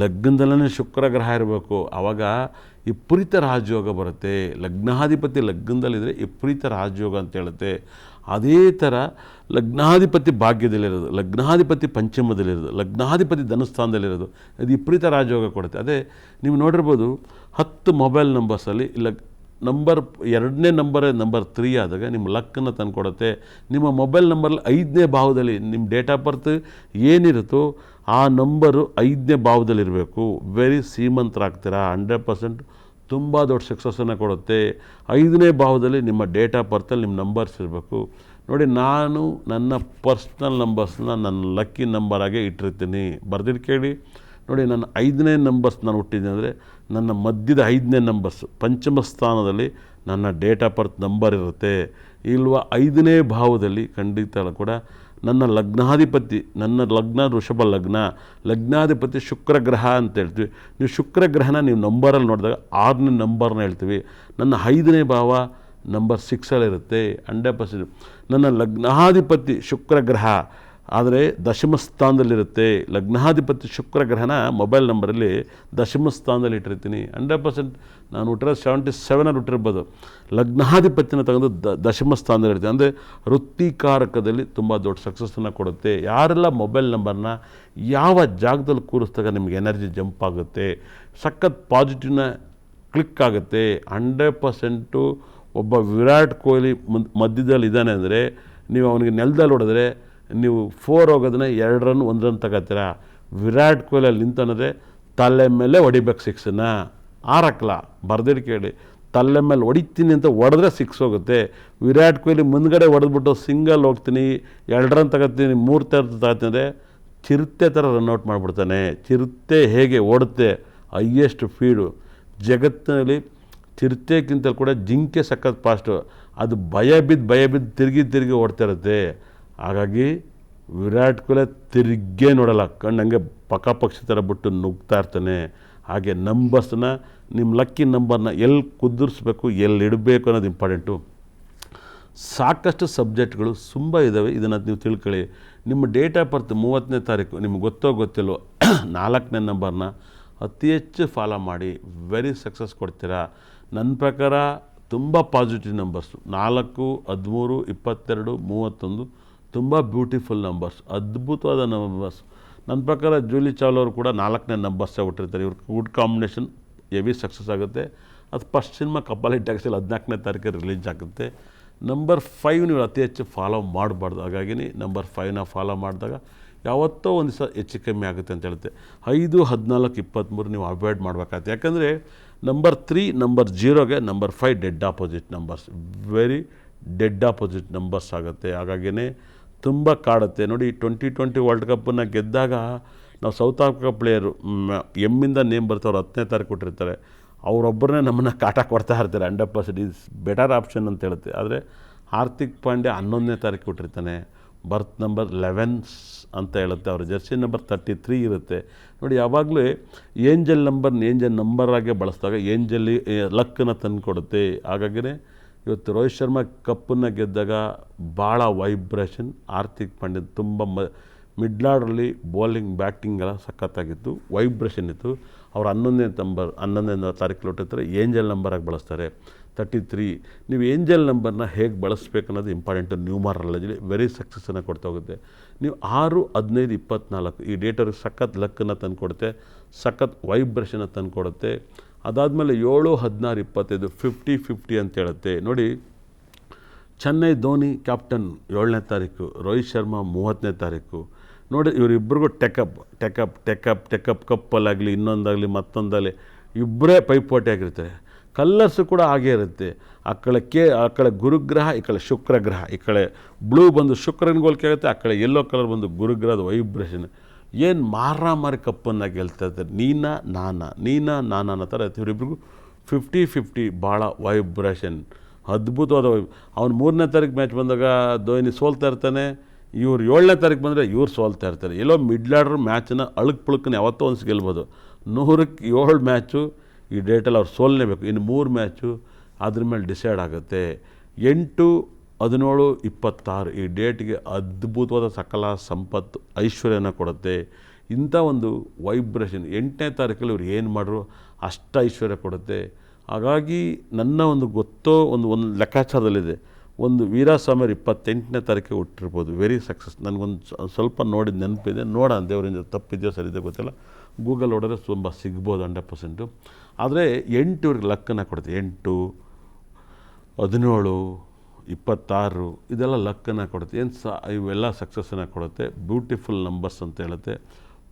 ಲಗ್ನದಲ್ಲೇ ಶುಕ್ರ ಗ್ರಹ ಇರಬೇಕು. ಆವಾಗ ವಿಪರೀತ ರಾಜಯೋಗ ಬರುತ್ತೆ. ಲಗ್ನಾಧಿಪತಿ ಲಗ್ನದಲ್ಲಿದ್ದರೆ ವಿಪರೀತ ರಾಜಯೋಗ ಅಂತ ಹೇಳುತ್ತೆ. ಅದೇ ಥರ ಲಗ್ನಾಧಿಪತಿ ಭಾಗ್ಯದಲ್ಲಿರೋದು, ಲಗ್ನಾಧಿಪತಿ ಪಂಚಮದಲ್ಲಿರೋದು, ಲಗ್ನಾಧಿಪತಿ ಧನುಸ್ಥಾನದಲ್ಲಿರೋದು, ಅದು ವಿಪರೀತ ರಾಜಯೋಗ ಕೊಡುತ್ತೆ. ಅದೇ ನೀವು ನೋಡಿರ್ಬೋದು 10 ಮೊಬೈಲ್ ನಂಬರ್ಸಲ್ಲಿ ನಂಬರ್ 2ನೇ ನಂಬರ್ 3 ಆದಾಗ ನಿಮ್ಮ ಲಕ್ಕನ್ನು ತಂದುಕೊಡುತ್ತೆ. ನಿಮ್ಮ ಮೊಬೈಲ್ ನಂಬರಲ್ಲಿ 5ನೇ ಭಾವದಲ್ಲಿ ನಿಮ್ಮ ಡೇಟ್ ಆಫ್ ಬರ್ತ್ ಏನಿರುತ್ತೋ ಆ ನಂಬರು 5ನೇ ಭಾವದಲ್ಲಿರಬೇಕು. ವೆರಿ ಶ್ರೀಮಂತರಾಗ್ತೀರಾ 100%. ತುಂಬ ದೊಡ್ಡ ಸಕ್ಸಸ್ಸನ್ನು ಕೊಡುತ್ತೆ. 5ನೇ ಭಾವದಲ್ಲಿ ನಿಮ್ಮ ಡೇಟ್ ಆಫ್ ಬರ್ತಲ್ಲಿ ನಿಮ್ಮ ನಂಬರ್ಸ್ ಇರಬೇಕು. ನೋಡಿ, ನಾನು ನನ್ನ ಪರ್ಸ್ನಲ್ ನಂಬರ್ಸ್ನ ನನ್ನ ಲಕ್ಕಿ ನಂಬರಾಗೆ ಇಟ್ಟಿರ್ತೀನಿ, ಬರ್ದಿಟ್ಟು ಕೇಳಿ. ನೋಡಿ, ನನ್ನ 5ನೇ ನಂಬರ್ಸ್ ನಾನು ಹುಟ್ಟಿದ್ದೀನಿ ಅಂದರೆ ನನ್ನ ಮಧ್ಯದ 5ನೇ ನಂಬರ್ಸ್ ಪಂಚಮ ಸ್ಥಾನದಲ್ಲಿ ನನ್ನ ಡೇಟ್ ಆಫ್ ಬರ್ತ್ ನಂಬರ್ ಇರುತ್ತೆ. ಇಲ್ವ 5ನೇ ಭಾವದಲ್ಲಿ ಖಂಡಿತ ಕೂಡ ನನ್ನ ಲಗ್ನಾಧಿಪತಿ, ನನ್ನ ಲಗ್ನ ವೃಷಭ ಲಗ್ನಾಧಿಪತಿ ಶುಕ್ರ ಗ್ರಹ ಅಂತ ಹೇಳ್ತೀವಿ. ನೀವು ಶುಕ್ರ ಗ್ರಹನ ನೀವು ನಂಬರಲ್ಲಿ ನೋಡಿದಾಗ 6ನೇ ನಂಬರ್ನ ಹೇಳ್ತೀವಿ. ನನ್ನ 5ನೇ ಭಾವ ನಂಬರ್ 6ಅಲ್ಲಿರುತ್ತೆ 100%. ನನ್ನ ಲಗ್ನಾಧಿಪತಿ ಶುಕ್ರ ಗ್ರಹ ಆದರೆ ದಶಮ ಸ್ಥಾನದಲ್ಲಿರುತ್ತೆ. ಲಗ್ನಾಧಿಪತಿ ಶುಕ್ರ ಗ್ರಹನ ಮೊಬೈಲ್ ನಂಬರಲ್ಲಿ ದಶಮ ಸ್ಥಾನದಲ್ಲಿ ಇಟ್ಟಿರ್ತೀನಿ 100%. ನಾನು ಹುಟ್ಟಿರೋ 77 ಹುಟ್ಟಿರ್ಬೋದು, ಲಗ್ನಾಧಿಪತಿನ ತಗೊಂಡು ದಶಮ ಸ್ಥಾನದಲ್ಲಿ ಇರ್ತೀನಿ. ಅಂದರೆ ವೃತ್ತಿಕಾರಕದಲ್ಲಿ ತುಂಬ ದೊಡ್ಡ ಸಕ್ಸಸ್ಸನ್ನು ಕೊಡುತ್ತೆ. ಯಾರೆಲ್ಲ ಮೊಬೈಲ್ ನಂಬರ್ನ ಯಾವ ಜಾಗದಲ್ಲಿ ಕೂರಿಸಿದಾಗ ನಿಮಗೆ ಎನರ್ಜಿ ಜಂಪ್ ಆಗುತ್ತೆ, ಸಖತ್ ಪಾಸಿಟಿವ್ನ ಕ್ಲಿಕ್ ಆಗುತ್ತೆ 100%. ಒಬ್ಬ ವಿರಾಟ್ ಕೊಹ್ಲಿ ಮಧ್ಯದಲ್ಲಿ ಇದ್ದಾನೆ ಅಂದರೆ ನೀವು ಅವನಿಗೆ ನೆಲದಲ್ಲಿ ಹೊಡೆದ್ರೆ ನೀವು 4 ಹೋಗೋದನ್ನ 2 ರನ್ 1 ರನ್ ತಗೋತೀರ. ವಿರಾಟ್ ಕೊಹ್ಲಿ ಅಲ್ಲಿ ನಿಂತಂದರೆ ತಲೆ ಮೇಲೆ ಹೊಡಿಬೇಕು 6ನ, ಆರಕ್ಕಲ್ಲ, ಬರ್ದಿಟ್ಟು ಕೇಳಿ. ತಲೆ ಮೇಲೆ ಹೊಡಿತೀನಿ ಅಂತ ಹೊಡೆದ್ರೆ 6 ಹೋಗುತ್ತೆ. ವಿರಾಟ್ ಕೊಹ್ಲಿ ಮುಂದ್ಗಡೆ ಹೊಡೆದ್ಬಿಟ್ಟು ಸಿಂಗಲ್ ಹೋಗ್ತೀನಿ 2 ರನ್ ತಗೋತೀನಿ 3 ತಗೋತೀನಿ ಅಂದರೆ ಚಿರತೆ ಥರ ರನ್ಔಟ್ ಮಾಡಿಬಿಡ್ತಾನೆ. ಚಿರತೆ ಹೇಗೆ ಓಡುತ್ತೆ, ಹೈಯೆಸ್ಟ್ ಫೀಡು ಜಗತ್ತಿನಲ್ಲಿ, ಚಿರತೆಗಿಂತ ಕೂಡ ಜಿಂಕೆ ಸಖತ್ ಫಾಸ್ಟು. ಅದು ಭಯ ಬಿದ್ದು ತಿರುಗಿ ಓಡ್ತಾ ಇರುತ್ತೆ. ಹಾಗಾಗಿ ವಿರಾಟ್ ಕೊಹ್ಲಿ ತಿರುಗೇ ನೋಡಲ್ಲ, ಕಣ್ಣಂಗೆ ಪಕ್ಷಿ ಥರ ಬಿಟ್ಟು ನುಗ್ತಾ ಇರ್ತಾನೆ. ಹಾಗೆ ನಂಬರ್ಸ್ನ, ನಿಮ್ಮ ಲಕ್ಕಿ ನಂಬರ್ನ ಎಲ್ಲಿ ಕುದುರಿಸ್ಬೇಕು, ಎಲ್ಲಿ ಇಡಬೇಕು ಅನ್ನೋದು ಇಂಪಾರ್ಟೆಂಟು. ಸಾಕಷ್ಟು ಸಬ್ಜೆಕ್ಟ್ಗಳು ತುಂಬ ಇದ್ದಾವೆ, ಇದನ್ನು ನೀವು ತಿಳ್ಕೊಳ್ಳಿ. ನಿಮ್ಮ ಡೇಟ್ ಆಫ್ ಬರ್ತ್ 30ನೇ ತಾರೀಕು ನಿಮ್ಗೆ ಗೊತ್ತಿಲ್ವೋ 4ನೇ ನಂಬರ್ನ ಅತಿ ಹೆಚ್ಚು ಫಾಲೋ ಮಾಡಿ ವೆರಿ ಸಕ್ಸಸ್ ಕೊಡ್ತೀರಾ. ನನ್ನ ಪ್ರಕಾರ ತುಂಬ ಪಾಸಿಟಿವ್ ನಂಬರ್ಸು 4, 13, 22, 31 ತುಂಬ ಬ್ಯೂಟಿಫುಲ್ ನಂಬರ್ಸ್, ಅದ್ಭುತವಾದ ನಂಬರ್ಸ್. ನನ್ನ ಪ್ರಕಾರ ಜೂಲಿ ಚಾವ್ಲಾ ಅವರು ಕೂಡ 4ನೇ ನಂಬರ್ಸೇ ಹುಟ್ಟಿರ್ತಾರೆ. ಇವ್ರ ಗುಡ್ ಕಾಂಬಿನೇಷನ್ ಹೆವಿ ಸಕ್ಸಸ್ ಆಗುತ್ತೆ. ಅದು ಫಸ್ಟ್ ಸಿನಿಮಾ ಕಪಾಲಿ ಟ್ಯಾಕ್ಸಲ್ಲಿ 14ನೇ ತಾರೀಕಿಗೆ ರಿಲೀಸ್ ಆಗುತ್ತೆ. ನಂಬರ್ 5 ನೀವು ಅತಿ ಹೆಚ್ಚು ಫಾಲೋ ಮಾಡಬಾರ್ದು. ಹಾಗಾಗಿ ನಂಬರ್ 5ನ ಫಾಲೋ ಮಾಡಿದಾಗ ಯಾವತ್ತೋ ಒಂದು ದಿವಸ ಹೆಚ್ಚು ಕಮ್ಮಿ ಆಗುತ್ತೆ ಅಂತ ಹೇಳುತ್ತೆ. 5, 14, 23 ನೀವು ಅವಾಯ್ಡ್ ಮಾಡಬೇಕಾಗುತ್ತೆ. ಯಾಕಂದರೆ ನಂಬರ್ 3, ನಂಬರ್ 0ಗೆ number 5 dead opposite numbers, very dead opposite numbers ಆಗುತ್ತೆ. ಹಾಗಾಗಿಯೇ ತುಂಬ ಕಾಡುತ್ತೆ. ನೋಡಿ, 2020 ವರ್ಲ್ಡ್ ಕಪ್ಪನ್ನು ಗೆದ್ದಾಗ ನಾವು ಸೌತ್ ಆಫ್ರಿಕಾ ಪ್ಲೇಯರು ಎಮ್ಮಿಂದ ನೇಮ್ ಬರ್ತಾವ್ರು 10ನೇ ತಾರೀಕು ಕೊಟ್ಟಿರ್ತಾರೆ. ಅವರೊಬ್ಬರನ್ನೇ ನಮ್ಮನ್ನು ಕಾಟ ಕೊಡ್ತಾ ಇರ್ತಾರೆ. 100% ಈಸ್ ಬೆಟರ್ ಆಪ್ಷನ್ ಅಂತ ಹೇಳುತ್ತೆ. ಆದರೆ ಹಾರ್ದಿಕ್ ಪಾಂಡ್ಯ 11ನೇ ತಾರೀಕು ಕೊಟ್ಟಿರ್ತಾನೆ, ಬರ್ತ್ ನಂಬರ್ 11 ಅಂತ ಹೇಳುತ್ತೆ. ಅವ್ರ ಜರ್ಸಿ ನಂಬರ್ 33 ಇರುತ್ತೆ. ನೋಡಿ, ಯಾವಾಗಲೂ ಏಂಜಲ್ ನಂಬರಾಗೆ ಬಳಸಿದಾಗ ಏಂಜಲ್ಲಿ ಲಕ್ಕನ್ನು ತಂದು ಕೊಡುತ್ತೆ. ಹಾಗಾಗಿಯೇ ಇವತ್ತು ರೋಹಿತ್ ಶರ್ಮಾ ಕಪ್ಪನ್ನು ಗೆದ್ದಾಗ ಭಾಳ ವೈಬ್ರೇಷನ್. ಹಾರ್ದಿಕ್ ಪಾಂಡ್ಯ ತುಂಬ ಮಿಡ್ಲಾರ್ಡಲ್ಲಿ ಬೌಲಿಂಗ್ ಬ್ಯಾಟಿಂಗ್ ಎಲ್ಲ ಸಖತ್ತಾಗಿತ್ತು, ವೈಬ್ರೇಷನ್ ಇತ್ತು. ಅವ್ರು 11ನೇ ತಾರೀಕು ಹುಟ್ಟಿರ್ತಾರೆ, ಏಂಜಲ್ ನಂಬರಾಗಿ ಬಳಸ್ತಾರೆ 33. ನೀವು ಏಂಜಲ್ ನಂಬರ್ನ ಹೇಗೆ ಬಳಸಬೇಕು ಅನ್ನೋದು ಇಂಪಾರ್ಟೆಂಟು. ನ್ಯೂಮರಾಲಜಿಲಿ ವೆರಿ ಸಕ್ಸಸ್ಸನ್ನು ಕೊಡ್ತಾ ಹೋಗುತ್ತೆ. ನೀವು 6, 15, 24 ಈ ಡೇಟವ್ರಿಗೆ ಸಖತ್ ಲಕ್ಕನ್ನು ತಂದುಕೊಡುತ್ತೆ, ಸಖತ್ ವೈಬ್ರೇಷನ್ನ ತಂದುಕೊಡುತ್ತೆ. ಅದಾದಮೇಲೆ 7, 16, 25 50-50 ಅಂತ ಹೇಳುತ್ತೆ ನೋಡಿ. ಚೆನ್ನೈ ಧೋನಿ ಕ್ಯಾಪ್ಟನ್ 7ನೇ ತಾರೀಕು, ರೋಹಿತ್ ಶರ್ಮಾ 30ನೇ ತಾರೀಕು. ನೋಡಿ ಇವರಿಬ್ಬರಿಗೂ ಟೆಕಪ್ ಕಪ್ಪಲ್ಲಾಗಲಿ ಇನ್ನೊಂದಾಗಲಿ ಮತ್ತೊಂದಾಗಲಿ ಇಬ್ಬರೇ ಪೈಪೋಟಿ ಆಗಿರ್ತಾರೆ. ಕಲ್ಲರ್ಸು ಕೂಡ ಹಾಗೇ ಇರುತ್ತೆ. ಆ ಕಡೆ ಗುರುಗ್ರಹ, ಈ ಕಡೆ ಶುಕ್ರಗ್ರಹ, ಈ ಕಡೆ ಬ್ಲೂ ಬಂದು ಶುಕ್ರನಿಗೆ ಹೋಲಿಕೆ ಆಗುತ್ತೆ, ಆ ಕಡೆ ಯೆಲ್ಲೋ ಕಲರ್ ಬಂದು ಗುರುಗ್ರಹದ ವೈಬ್ರೇಷನ್. ಏನು ಮಾರಾಮಾರಿ ಕಪ್ಪನ್ನು ಗೆಲ್ತಾ ಇರ್ತಾರೆ. ನೀನಾ ನಾನಾ ಅನ್ನೋ ಥರ ಇರ್ತೀವಿ. ಇವರಿಬ್ರಿಗೂ 50-50 ಭಾಳ ವೈಬ್ರೇಷನ್, ಅದ್ಭುತವಾದ ಅವ್ನು 3ನೇ ತಾರೀಕು ಮ್ಯಾಚ್ ಬಂದಾಗ ಧೋನಿ ಸೋಲ್ತಾ ಇರ್ತಾನೆ, ಇವ್ರು 7ನೇ ತಾರೀಕು ಬಂದರೆ ಇವ್ರು ಸೋಲ್ತಾ ಇರ್ತಾರೆ. ಎಲ್ಲೋ ಮಿಡ್ಲ್ ಆರ್ಡರ್ ಮ್ಯಾಚನ್ನ ಪುಳುಕನ್ನ ಯಾವತ್ತೋ ಒಂದು ಗೆಲ್ಬೋದು. 100ಕ್ಕೆ 7 ಮ್ಯಾಚು ಈ ಡೇಟಲ್ಲಿ ಅವ್ರು ಸೋಲ್ಲೇಬೇಕು. ಇನ್ನು 3 ಮ್ಯಾಚು ಅದ್ರ ಮೇಲೆ ಡಿಸೈಡ್ ಆಗುತ್ತೆ. 8, 17, 26 ಈ ಡೇಟ್ಗೆ ಅದ್ಭುತವಾದ ಸಕಲ ಸಂಪತ್ತು ಐಶ್ವರ್ಯನ ಕೊಡುತ್ತೆ. ಇಂಥ ಒಂದು ವೈಬ್ರೇಷನ್ 8ನೇ ತಾರೀಕಲ್ಲಿ ಇವ್ರು ಏನು ಮಾಡ್ರು ಅಷ್ಟು ಐಶ್ವರ್ಯ ಕೊಡುತ್ತೆ. ಹಾಗಾಗಿ ನನ್ನ ಒಂದು ಗೊತ್ತೋ ಒಂದು ಲೆಕ್ಕಾಚಾರದಲ್ಲಿದೆ, ಒಂದು ವೀರಸ್ವಾಮಿಯವ್ರು 28ನೇ ತಾರೀಕಿಗೆ ಹುಟ್ಟಿರ್ಬೋದು. Very success. ನನಗೊಂದು ಸ್ವಲ್ಪ ನೋಡಿದ ನೆನಪಿದೆ, ನೋಡೋಣ ದೇವರಿಂದ ತಪ್ಪಿದೆಯೋ ಸರಿದೆ ಗೊತ್ತಿಲ್ಲ, ಗೂಗಲ್ ಹೊಡೆದ್ರೆ ತುಂಬ ಸಿಗ್ಬೋದು 100%. ಆದರೆ 8 ಇವ್ರಿಗೆ ಲಕ್ಕನ್ನು ಕೊಡುತ್ತೆ. 8, 17, 26 ಇದೆಲ್ಲ ಲಕ್ಕನ್ನು ಕೊಡುತ್ತೆ. ಇವೆಲ್ಲ ಸಕ್ಸಸ್ಸನ್ನು ಕೊಡುತ್ತೆ. ಬ್ಯೂಟಿಫುಲ್ ನಂಬರ್ಸ್ ಅಂತ ಹೇಳುತ್ತೆ.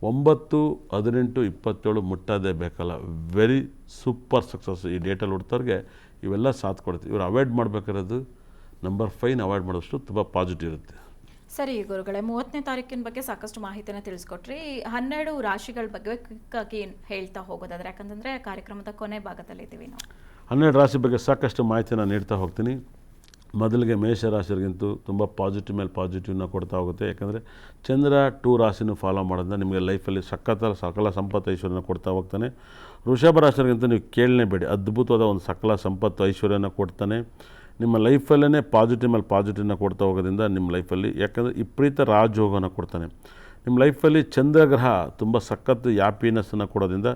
9, 18, 27 ಮುಟ್ಟೋದೇ ಬೇಕಲ್ಲ. Very super success. ಈ ಡೇಟಲ್ಲಿ ಹುಡ್ತವ್ರಿಗೆ ಇವೆಲ್ಲ ಸಾಥ್ ಕೊಡುತ್ತೆ. ಇವರು ಅವಾಯ್ಡ್ ಮಾಡಬೇಕಾಗಿರೋದು ನಂಬರ್ 5 ಅವಾಯ್ಡ್ ಮಾಡೋಷ್ಟು ತುಂಬ ಪಾಸಿಟಿವ್ ಇರುತ್ತೆ. ಸರಿ ಗುರುಗಳೇ, 30ನೇ ತಾರೀಕಿನ ಬಗ್ಗೆ ಸಾಕಷ್ಟು ಮಾಹಿತಿನ ತಿಳಿಸ್ಕೊಟ್ರಿ. 12 ರಾಶಿಗಳ ಬಗ್ಗೆ ಕ್ವಿಕ್ಕಾಗಿ ಹೇಳ್ತಾ ಹೋಗೋದಾದ್ರೆ, ಯಾಕಂತಂದರೆ ಕಾರ್ಯಕ್ರಮದ ಕೊನೆ ಭಾಗದಲ್ಲಿ ಇದ್ದೀವಿ ನಾವು. 12 ರಾಶಿ ಬಗ್ಗೆ ಸಾಕಷ್ಟು ಮಾಹಿತಿನ ನೀಡ್ತಾ ಹೋಗ್ತೀನಿ. ಮೊದಲಿಗೆ ಮೇಷರಾಶಿಯರಿಗಂತೂ ತುಂಬ ಪಾಸಿಟಿವ್ ಮೇಲೆ ಪಾಸಿಟಿವ್ನ ಕೊಡ್ತಾ ಹೋಗುತ್ತೆ. ಯಾಕಂದರೆ ಚಂದ್ರ 2 ರಾಶಿನೂ ಫಾಲೋ ಮಾಡೋದ್ರಿಂದ ನಿಮಗೆ ಲೈಫಲ್ಲಿ ಸಕಲ ಸಂಪತ್ತು ಐಶ್ವರ್ಯನ ಕೊಡ್ತಾ ಹೋಗ್ತಾನೆ. ವೃಷಭ ರಾಶಿಯರಿಗಂತೂ ನೀವು ಕೇಳಲೇ ಬೇಡಿ, ಅದ್ಭುತವಾದ ಒಂದು ಸಕಲ ಸಂಪತ್ತು ಐಶ್ವರ್ಯನ ಕೊಡ್ತಾನೆ. ನಿಮ್ಮ ಲೈಫಲ್ಲೇ ಪಾಸಿಟಿವ್ ಮೇಲೆ ಪಾಸಿಟಿವ್ನ ಕೊಡ್ತಾ ಹೋಗೋದ್ರಿಂದ ನಿಮ್ಮ ಲೈಫಲ್ಲಿ, ಯಾಕಂದರೆ ವಿಪರೀತ ರಾಜಯೋಗನ ಕೊಡ್ತಾನೆ. ನಿಮ್ಮ ಲೈಫಲ್ಲಿ ಚಂದ್ರಗ್ರಹ ತುಂಬ ಸಖತ್ತು ಹ್ಯಾಪಿನೆಸ್ಸನ್ನು ಕೊಡೋದ್ರಿಂದ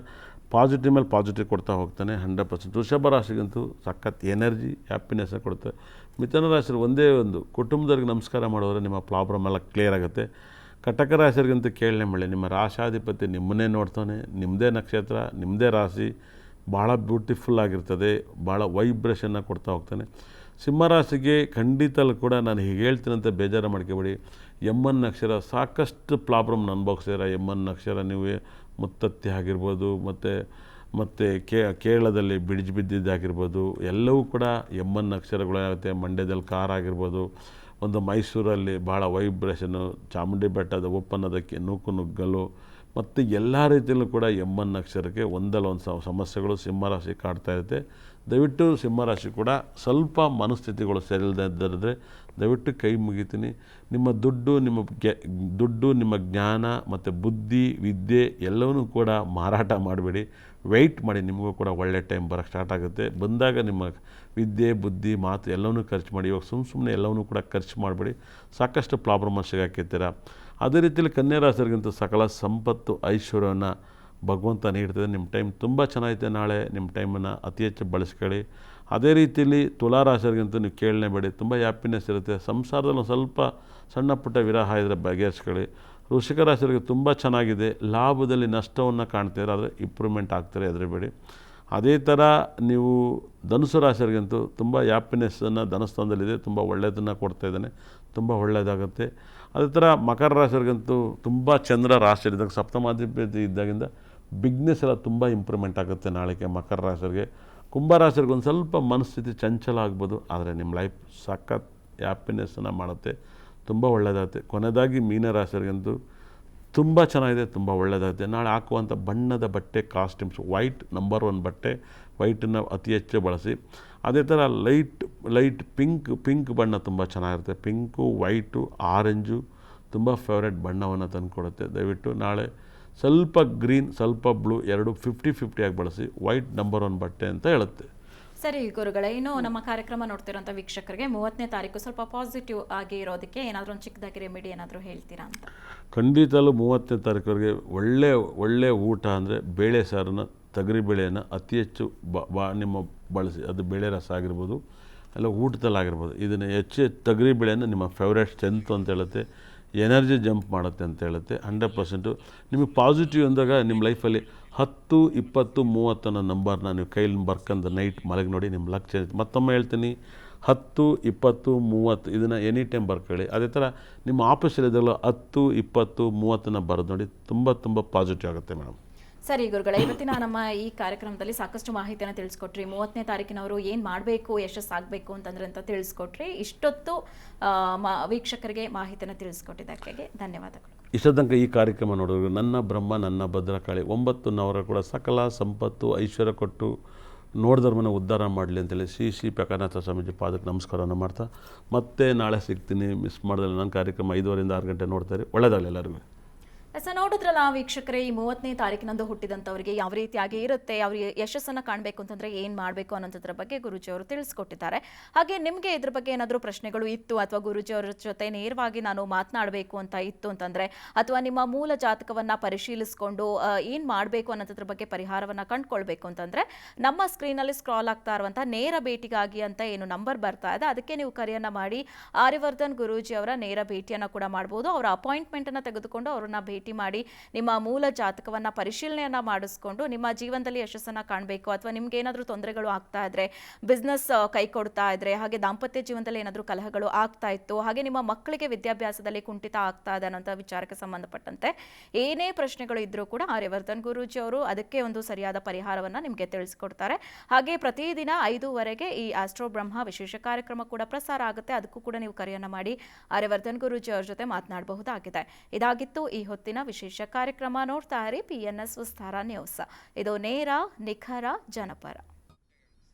ಪಾಸಿಟಿವ್ ಮೇಲೆ ಪಾಸಿಟಿವ್ ಕೊಡ್ತಾ ಹೋಗ್ತಾನೆ 100%. ವೃಷಭ ರಾಶಿಗಂತೂ ಸಖತ್ ಎನರ್ಜಿ ಹ್ಯಾಪಿನೆಸ್ಸನ್ನು ಕೊಡುತ್ತೆ. ಮಿಥುನ ರಾಶಿಯಲ್ಲಿ ಒಂದೇ ಒಂದು ಕುಟುಂಬದವ್ರಿಗೆ ನಮಸ್ಕಾರ ಮಾಡೋದ್ರೆ ನಿಮ್ಮ ಪ್ರಾಬ್ಲಮ್ ಎಲ್ಲ ಕ್ಲಿಯರ್ ಆಗುತ್ತೆ. ಕಟಕ ರಾಶಿಯರಿಗಂತೂ ಕೇಳಲೇ ಮಳೆ, ನಿಮ್ಮ ರಾಶಾಧಿಪತಿ ನಿಮ್ಮನ್ನೇ ನೋಡ್ತಾನೆ, ನಿಮ್ಮದೇ ನಕ್ಷತ್ರ, ನಿಮ್ಮದೇ ರಾಶಿ, ಭಾಳ ಬ್ಯೂಟಿಫುಲ್ ಆಗಿರ್ತದೆ, ಭಾಳ ವೈಬ್ರೇಷನ್ನ ಕೊಡ್ತಾ ಹೋಗ್ತಾನೆ. ಸಿಂಹರಾಶಿಗೆ ಖಂಡಿತಲ್ಲೂ ಕೂಡ ನಾನು ಹೀಗೆ ಹೇಳ್ತೀನಂತ ಬೇಜಾರು ಮಾಡ್ಕೋಬೇಡಿ. ಎಮ್ಮನ್ ಅಕ್ಷರ ಸಾಕಷ್ಟು ಪ್ರಾಬ್ಲಮ್ನ ಅನುಭವಿಸಿದ್ರೆ. ಎಮ್ಮನ್ ಅಕ್ಷರ ನೀವು ಮುತ್ತತ್ತಿ ಆಗಿರ್ಬೋದು, ಮತ್ತು ಕೇರಳದಲ್ಲಿ ಬಿಡಿಜು ಬಿದ್ದಿದ್ದಾಗಿರ್ಬೋದು, ಎಲ್ಲವೂ ಕೂಡ ಎಮ್ಮನ್ ಅಕ್ಷರಗಳಾಗುತ್ತೆ. ಮಂಡ್ಯದಲ್ಲಿ ಕಾರ್ ಆಗಿರ್ಬೋದು, ಒಂದು ಮೈಸೂರಲ್ಲಿ ಭಾಳ ವೈಬ್ರೇಷನ್ನು, ಚಾಮುಂಡಿ ಬೆಟ್ಟದ ಒಪ್ಪನ್ನೋದಕ್ಕೆ ನೂಕುನುಗ್ಗಲು, ಮತ್ತು ಎಲ್ಲ ರೀತಿಯಲ್ಲೂ ಕೂಡ ಎಮ್ಮನ್ ಅಕ್ಷರಕ್ಕೆ ಒಂದಲ್ಲ ಒಂದು ಸಮಸ್ಯೆಗಳು ಸಿಂಹರಾಶಿ ಕಾಡ್ತಾ ಇರುತ್ತೆ. ದಯವಿಟ್ಟು ಸಿಂಹರಾಶಿ ಕೂಡ ಸ್ವಲ್ಪ ಮನಸ್ಥಿತಿಗಳು ಸರಿಯಿಲ್ಲದೆ ದಯವಿಟ್ಟು ಕೈ ಮುಗಿತೀನಿ. ನಿಮ್ಮ ದುಡ್ಡು, ನಿಮ್ಮ ಜ್ಞಾನ ಮತ್ತು ಬುದ್ಧಿ, ವಿದ್ಯೆ ಎಲ್ಲವನ್ನೂ ಕೂಡ ಮಾರಾಟ ಮಾಡಬೇಡಿ. ವೆಯ್ಟ್ ಮಾಡಿ, ನಿಮಗೂ ಕೂಡ ಒಳ್ಳೆ ಟೈಮ್ ಬರೋಕ್ಕೆ ಸ್ಟಾರ್ಟ್ ಆಗುತ್ತೆ. ಬಂದಾಗ ನಿಮ್ಮ ವಿದ್ಯೆ, ಬುದ್ಧಿ, ಮಾತು ಎಲ್ಲವನ್ನೂ ಖರ್ಚು ಮಾಡಿ. ಇವಾಗ ಸುಮ್ಮನೆ ಎಲ್ಲವನ್ನೂ ಕೂಡ ಖರ್ಚು ಮಾಡಬೇಡಿ, ಸಾಕಷ್ಟು ಪ್ರಾಬ್ಲಮ್ ಸಿಗಾಕಿರ್ತೀರ. ಅದೇ ರೀತಿಯಲ್ಲಿ ಕನ್ಯಾ ರಾಶಿಯರಿಗಂತೂ ಸಕಲ ಸಂಪತ್ತು ಐಶ್ವರ್ಯವನ್ನು ಭಗವಂತ ನೀಡ್ತದೆ. ನಿಮ್ಮ ಟೈಮ್ ತುಂಬ ಚೆನ್ನಾಗಿದೆ. ನಾಳೆ ನಿಮ್ಮ ಟೈಮನ್ನು ಅತಿ ಹೆಚ್ಚು ಬಳಸ್ಕೊಳ್ಳಿ. ಅದೇ ರೀತಿಯಲ್ಲಿ ತುಲಾ ರಾಶಿಯರಿಗಂತೂ ನೀವು ಕೇಳಲೇಬೇಡಿ, ತುಂಬ ಹ್ಯಾಪಿನೆಸ್ ಇರುತ್ತೆ. ಸಂಸಾರದಲ್ಲಿ ಒಂದು ಸ್ವಲ್ಪ ಸಣ್ಣ ಪುಟ್ಟ ವಿರಹ ಇದ್ದರೆ ಬಗೆಹರಿಸ್ಕೊಳ್ಳಿ. ವೃಶ್ಚಿಕ ರಾಶಿಯವರಿಗೆ ತುಂಬ ಚೆನ್ನಾಗಿದೆ. ಲಾಭದಲ್ಲಿ ನಷ್ಟವನ್ನು ಕಾಣ್ತೀರ, ಆದರೆ ಇಂಪ್ರೂವ್ಮೆಂಟ್ ಆಗ್ತಾರೆ, ಹೆದರಬೇಡಿ. ಅದೇ ಥರ ನೀವು ಧನುಸು ರಾಶಿಯವರಿಗಂತೂ ತುಂಬ ಹ್ಯಾಪಿನೆಸ್ಸನ್ನು ಧನಸ್ಥಾನದಲ್ಲಿದೆ, ತುಂಬ ಒಳ್ಳೆಯದನ್ನು ಕೊಡ್ತಾ ಇದ್ದಾನೆ, ತುಂಬ ಒಳ್ಳೆಯದಾಗುತ್ತೆ. ಅದೇ ಥರ ಮಕರ ರಾಶಿಯವರಿಗಂತೂ ತುಂಬ ಚಂದ್ರ ರಾಶಿಯಲ್ಲಿದ್ದಾಗ ಸಪ್ತಮಾಧಿಪತಿ ಇದ್ದಾಗಿಂದ ಬಿಗ್ನೆಸ್ ಎಲ್ಲ ತುಂಬ ಇಂಪ್ರೂವ್ಮೆಂಟ್ ಆಗುತ್ತೆ ನಾಳೆಗೆ ಮಕರ ರಾಶಿಯವರಿಗೆ. ಕುಂಭರಾಶಿಯವ್ರಿಗೆ ಒಂದು ಸ್ವಲ್ಪ ಮನಸ್ಥಿತಿ ಚಂಚಲ ಆಗ್ಬೋದು, ಆದರೆ ನಿಮ್ಮ ಲೈಫ್ ಸಖತ್ ಹ್ಯಾಪಿನೆಸ್ಸನ್ನು ಮಾಡುತ್ತೆ, ತುಂಬ ಒಳ್ಳೆಯದಾಗುತ್ತೆ. ಕೊನೆಯದಾಗಿ ಮೀನರಾಶಿಯರಿಗಂತೂ ತುಂಬ ಚೆನ್ನಾಗಿದೆ, ತುಂಬ ಒಳ್ಳೆಯದಾಗುತ್ತೆ. ನಾಳೆ ಹಾಕುವಂಥ ಬಣ್ಣದ ಬಟ್ಟೆ, ಕಾಸ್ಟ್ಯೂಮ್ಸ್, ವೈಟ್ ನಂಬರ್ 1 ಬಟ್ಟೆ, ವೈಟನ್ನು ಅತಿ ಹೆಚ್ಚು ಬಳಸಿ. ಅದೇ ಥರ ಲೈಟ್ ಪಿಂಕ್ ಬಣ್ಣ ತುಂಬ ಚೆನ್ನಾಗಿರುತ್ತೆ. ಪಿಂಕು, ವೈಟು, ಆರೆಂಜು ತುಂಬ ಫೇವ್ರೇಟ್ ಬಣ್ಣವನ್ನು ತಂದುಕೊಡುತ್ತೆ. ದಯವಿಟ್ಟು ನಾಳೆ ಸ್ವಲ್ಪ ಗ್ರೀನ್, ಸ್ವಲ್ಪ ಬ್ಲೂ, ಎರಡು 50-50 ಆಗಿ ಬಳಸಿ. ವೈಟ್ ನಂಬರ್ 1 ಬಟ್ಟೆ ಅಂತ ಹೇಳುತ್ತೆ. ಸರಿ ಗುರುಗಳೇ, ಇನ್ನು ನಮ್ಮ ಕಾರ್ಯಕ್ರಮ ನೋಡ್ತಿರೋಂಥ ವೀಕ್ಷಕರಿಗೆ 30ನೇ ತಾರೀಕು ಸ್ವಲ್ಪ ಪಾಸಿಟಿವ್ ಆಗಿ ಇರೋದಕ್ಕೆ ಏನಾದರೂ ಒಂದು ಚಿಕ್ಕದಾಗಿ ರೆಮಿಡಿ ಏನಾದರೂ ಹೇಳ್ತೀರಾ ಅಂತ? ಖಂಡಿತಲೂ 30ನೇ ತಾರೀಕುವರೆಗೆ ಒಳ್ಳೆ ಊಟ ಅಂದರೆ ಬೇಳೆ ಸಾರನ್ನು, ತೊಗರಿ ಬೇಳೆಯನ್ನು ಅತಿ ಹೆಚ್ಚು ನಿಮ್ಮ ಬಳಸಿ. ಅದು ಬೇಳೆ ರಸ ಆಗಿರ್ಬೋದು, ಎಲ್ಲ ಊಟದಲ್ಲಾಗಿರ್ಬೋದು. ಇದನ್ನು ಹೆಚ್ಚು ತೊಗರಿ ಬೇಳೆಯನ್ನು ನಿಮ್ಮ ಫೇವ್ರೇಟ್ ಸ್ಟ್ರೆಂತ್ ಅಂತ ಹೇಳುತ್ತೆ. ಎನರ್ಜಿ ಜಂಪ್ ಮಾಡುತ್ತೆ ಅಂತ ಹೇಳುತ್ತೆ. 100% ನಿಮಗೆ ಪಾಸಿಟಿವ್ ಅಂದಾಗ ನಿಮ್ಮ ಲೈಫಲ್ಲಿ 10, 20, 30 ಅನ್ನೋ ನಂಬರ್ನ ನೀವು ಕೈಲಿ ಬರ್ಕೊಂಡು ನೈಟ್ ಮಲಗಿ ನೋಡಿ, ನಿಮ್ಮ ಲಕ್ ಚೇಂಜ್. ಮತ್ತೊಮ್ಮೆ ಹೇಳ್ತೀನಿ, 10, 20, 30 ಇದನ್ನು ಎನಿ ಟೈಮ್ ಬರ್ಕೊಳ್ಳಿ. ಅದೇ ಥರ ನಿಮ್ಮ ಆಫೀಸಲ್ಲಿದ್ದಾಗಲೂ 10, 20, 30ನ ಬರೆದು ನೋಡಿ, ತುಂಬ ಪಾಸಿಟಿವ್ ಆಗುತ್ತೆ ಮೇಡಮ್. ಸರಿ ಗುರುಗಳೇ, ಇವತ್ತಿನ ನಮ್ಮ ಈ ಕಾರ್ಯಕ್ರಮದಲ್ಲಿ ಸಾಕಷ್ಟು ಮಾಹಿತಿಯನ್ನು ತಿಳಿಸ್ಕೊಟ್ರಿ. 30ನೇ ತಾರೀಕಿನವರು ಏನು ಮಾಡಬೇಕು, ಯಶಸ್ಸಾಗಬೇಕು ಅಂತಂದ್ರೆ ಅಂತ ತಿಳಿಸ್ಕೊಟ್ರಿ. ಇಷ್ಟೊತ್ತು ವೀಕ್ಷಕರಿಗೆ ಮಾಹಿತಿಯನ್ನು ತಿಳಿಸ್ಕೊಟ್ಟಿದ್ದಕ್ಕೆ ಧನ್ಯವಾದಗಳು. ಇಷ್ಟ ತನಕ ಈ ಕಾರ್ಯಕ್ರಮ ನೋಡೋರು ನನ್ನ ಬ್ರಹ್ಮ ನನ್ನ ಭದ್ರಕಾಳಿ 9 ನವರ ಕೂಡ ಸಕಲ ಸಂಪತ್ತು ಐಶ್ವರ್ಯ ಕೊಟ್ಟು ನೋಡಿದವ್ರನ್ನ ಉದ್ಧಾರ ಮಾಡಲಿ ಅಂತೇಳಿ ಶ್ರೀ ಪ್ರಕಾಶನಾಥ ಸ್ವಾಮೀಜಿ ಪಾದಕ್ಕೆ ನಮಸ್ಕಾರವನ್ನು ಮಾಡ್ತಾ ಮತ್ತೆ ನಾಳೆ ಸಿಗ್ತೀನಿ. ಮಿಸ್ ಮಾಡಿದ್ರೆ ನನ್ನ ಕಾರ್ಯಕ್ರಮ 5:30 ಇಂದ 6 ಗಂಟೆ ನೋಡ್ತಾರೆ. ಒಳ್ಳೆಯದಾಗಲಿ ಎಲ್ಲರಿಗೂ. ನೋಡಿದ್ರಲ್ಲ ವೀಕ್ಷಕರೇ, ಈ 30ನೇ ತಾರೀಕಿನಂದು ಹುಟ್ಟಿದಂಥವರಿಗೆ ಯಾವ ರೀತಿಯಾಗಿ ಇರುತ್ತೆ, ಅವ್ರ ಯಶಸ್ಸನ್ನು ಕಾಣಬೇಕು ಅಂತಂದ್ರೆ ಏನು ಮಾಡಬೇಕು ಅನ್ನೋದ್ರ ಬಗ್ಗೆ ಗುರೂಜಿ ಅವರು ತಿಳಿಸ್ಕೊಟ್ಟಿದ್ದಾರೆ. ಹಾಗೆ ನಿಮಗೆ ಇದ್ರ ಬಗ್ಗೆ ಏನಾದರೂ ಪ್ರಶ್ನೆಗಳು ಇತ್ತು ಅಥವಾ ಗುರೂಜಿ ಅವರ ಜೊತೆ ನೇರವಾಗಿ ನಾನು ಮಾತನಾಡಬೇಕು ಅಂತ ಇತ್ತು ಅಂತಂದ್ರೆ, ಅಥವಾ ನಿಮ್ಮ ಮೂಲ ಜಾತಕವನ್ನು ಪರಿಶೀಲಿಸಿಕೊಂಡು ಏನು ಮಾಡಬೇಕು ಅನ್ನೋದ್ರ ಬಗ್ಗೆ ಪರಿಹಾರವನ್ನು ಕಂಡುಕೊಳ್ಬೇಕು ಅಂತಂದ್ರೆ, ನಮ್ಮ ಸ್ಕ್ರೀನಲ್ಲಿ ಸ್ಕ್ರಾಲ್ ಆಗ್ತಾ ಇರುವಂಥ ನೇರ ಭೇಟಿಗಾಗಿ ಅಂತ ಏನು ನಂಬರ್ ಬರ್ತಾ ಇದೆ ಅದಕ್ಕೆ ನೀವು ಕರೆಯನ್ನು ಮಾಡಿ ಆರ್ಯವರ್ಧನ್ ಗುರೂಜಿ ಅವರ ನೇರ ಭೇಟಿಯನ್ನು ಕೂಡ ಮಾಡ್ಬೋದು. ಅವರ ಅಪಾಯಿಂಟ್ಮೆಂಟನ್ನು ತೆಗೆದುಕೊಂಡು ಅವ್ರನ್ನ ಭೇಟಿ ಮಾಡಿ ನಿಮ್ಮ ಮೂಲ ಜಾತಕವನ್ನ ಪರಿಶೀಲನೆಯನ್ನ ಮಾಡಿಸ್ಕೊಂಡು ನಿಮ್ಮ ಜೀವನದಲ್ಲಿ ಯಶಸ್ಸನ್ನ ಕಾಣಬೇಕು, ಅಥವಾ ನಿಮ್ಗೆ ಏನಾದರೂ ತೊಂದರೆಗಳು ಆಗ್ತಾ ಇದ್ರೆ, ಬಿಸ್ನೆಸ್ ಕೈ ಕೊಡ್ತಾ ಇದ್ರೆ, ಹಾಗೆ ದಾಂಪತ್ಯ ಜೀವನದಲ್ಲಿ ಏನಾದರೂ ಕಲಹಗಳು ಆಗ್ತಾ ಇತ್ತು, ಹಾಗೆ ನಿಮ್ಮ ಮಕ್ಕಳಿಗೆ ವಿದ್ಯಾಭ್ಯಾಸದಲ್ಲಿ ಕುಂಠಿತ ಆಗ್ತಾ ಇದೆ ಅನ್ನೋ ವಿಚಾರಕ್ಕೆ ಸಂಬಂಧಪಟ್ಟಂತೆ ಏನೇ ಪ್ರಶ್ನೆಗಳು ಇದ್ರೂ ಕೂಡ ಆರ್ಯವರ್ಧನ್ ಗುರೂಜಿ ಅವರು ಅದಕ್ಕೆ ಒಂದು ಸರಿಯಾದ ಪರಿಹಾರವನ್ನ ನಿಮಗೆ ತಿಳಿಸ್ಕೊಡ್ತಾರೆ. ಹಾಗೆ ಪ್ರತಿದಿನ 5:00 ಈ ಆಸ್ಟ್ರೋ ಬ್ರಹ್ಮ ವಿಶೇಷ ಕಾರ್ಯಕ್ರಮ ಕೂಡ ಪ್ರಸಾರ ಆಗುತ್ತೆ. ಅದಕ್ಕೂ ಕೂಡ ನೀವು ಕರೆಯನ್ನ ಮಾಡಿ ಆರ್ಯವರ್ಧನ್ ಗುರೂಜಿ ಅವರ ಜೊತೆ ಮಾತನಾಡಬಹುದಾಗಿದೆ. ಇದಾಗಿತ್ತು ಈ ಹೊತ್ತಿನ ವಿಶೇಷ ಕಾರ್ಯಕ್ರಮ. ನೋಡ್ತಾ ಇರಿ PNS ವಿಸ್ತಾರ ನ್ಯೂಸ್. ಇದು ನೇರ, ನಿಖರ, ಜನಪರ.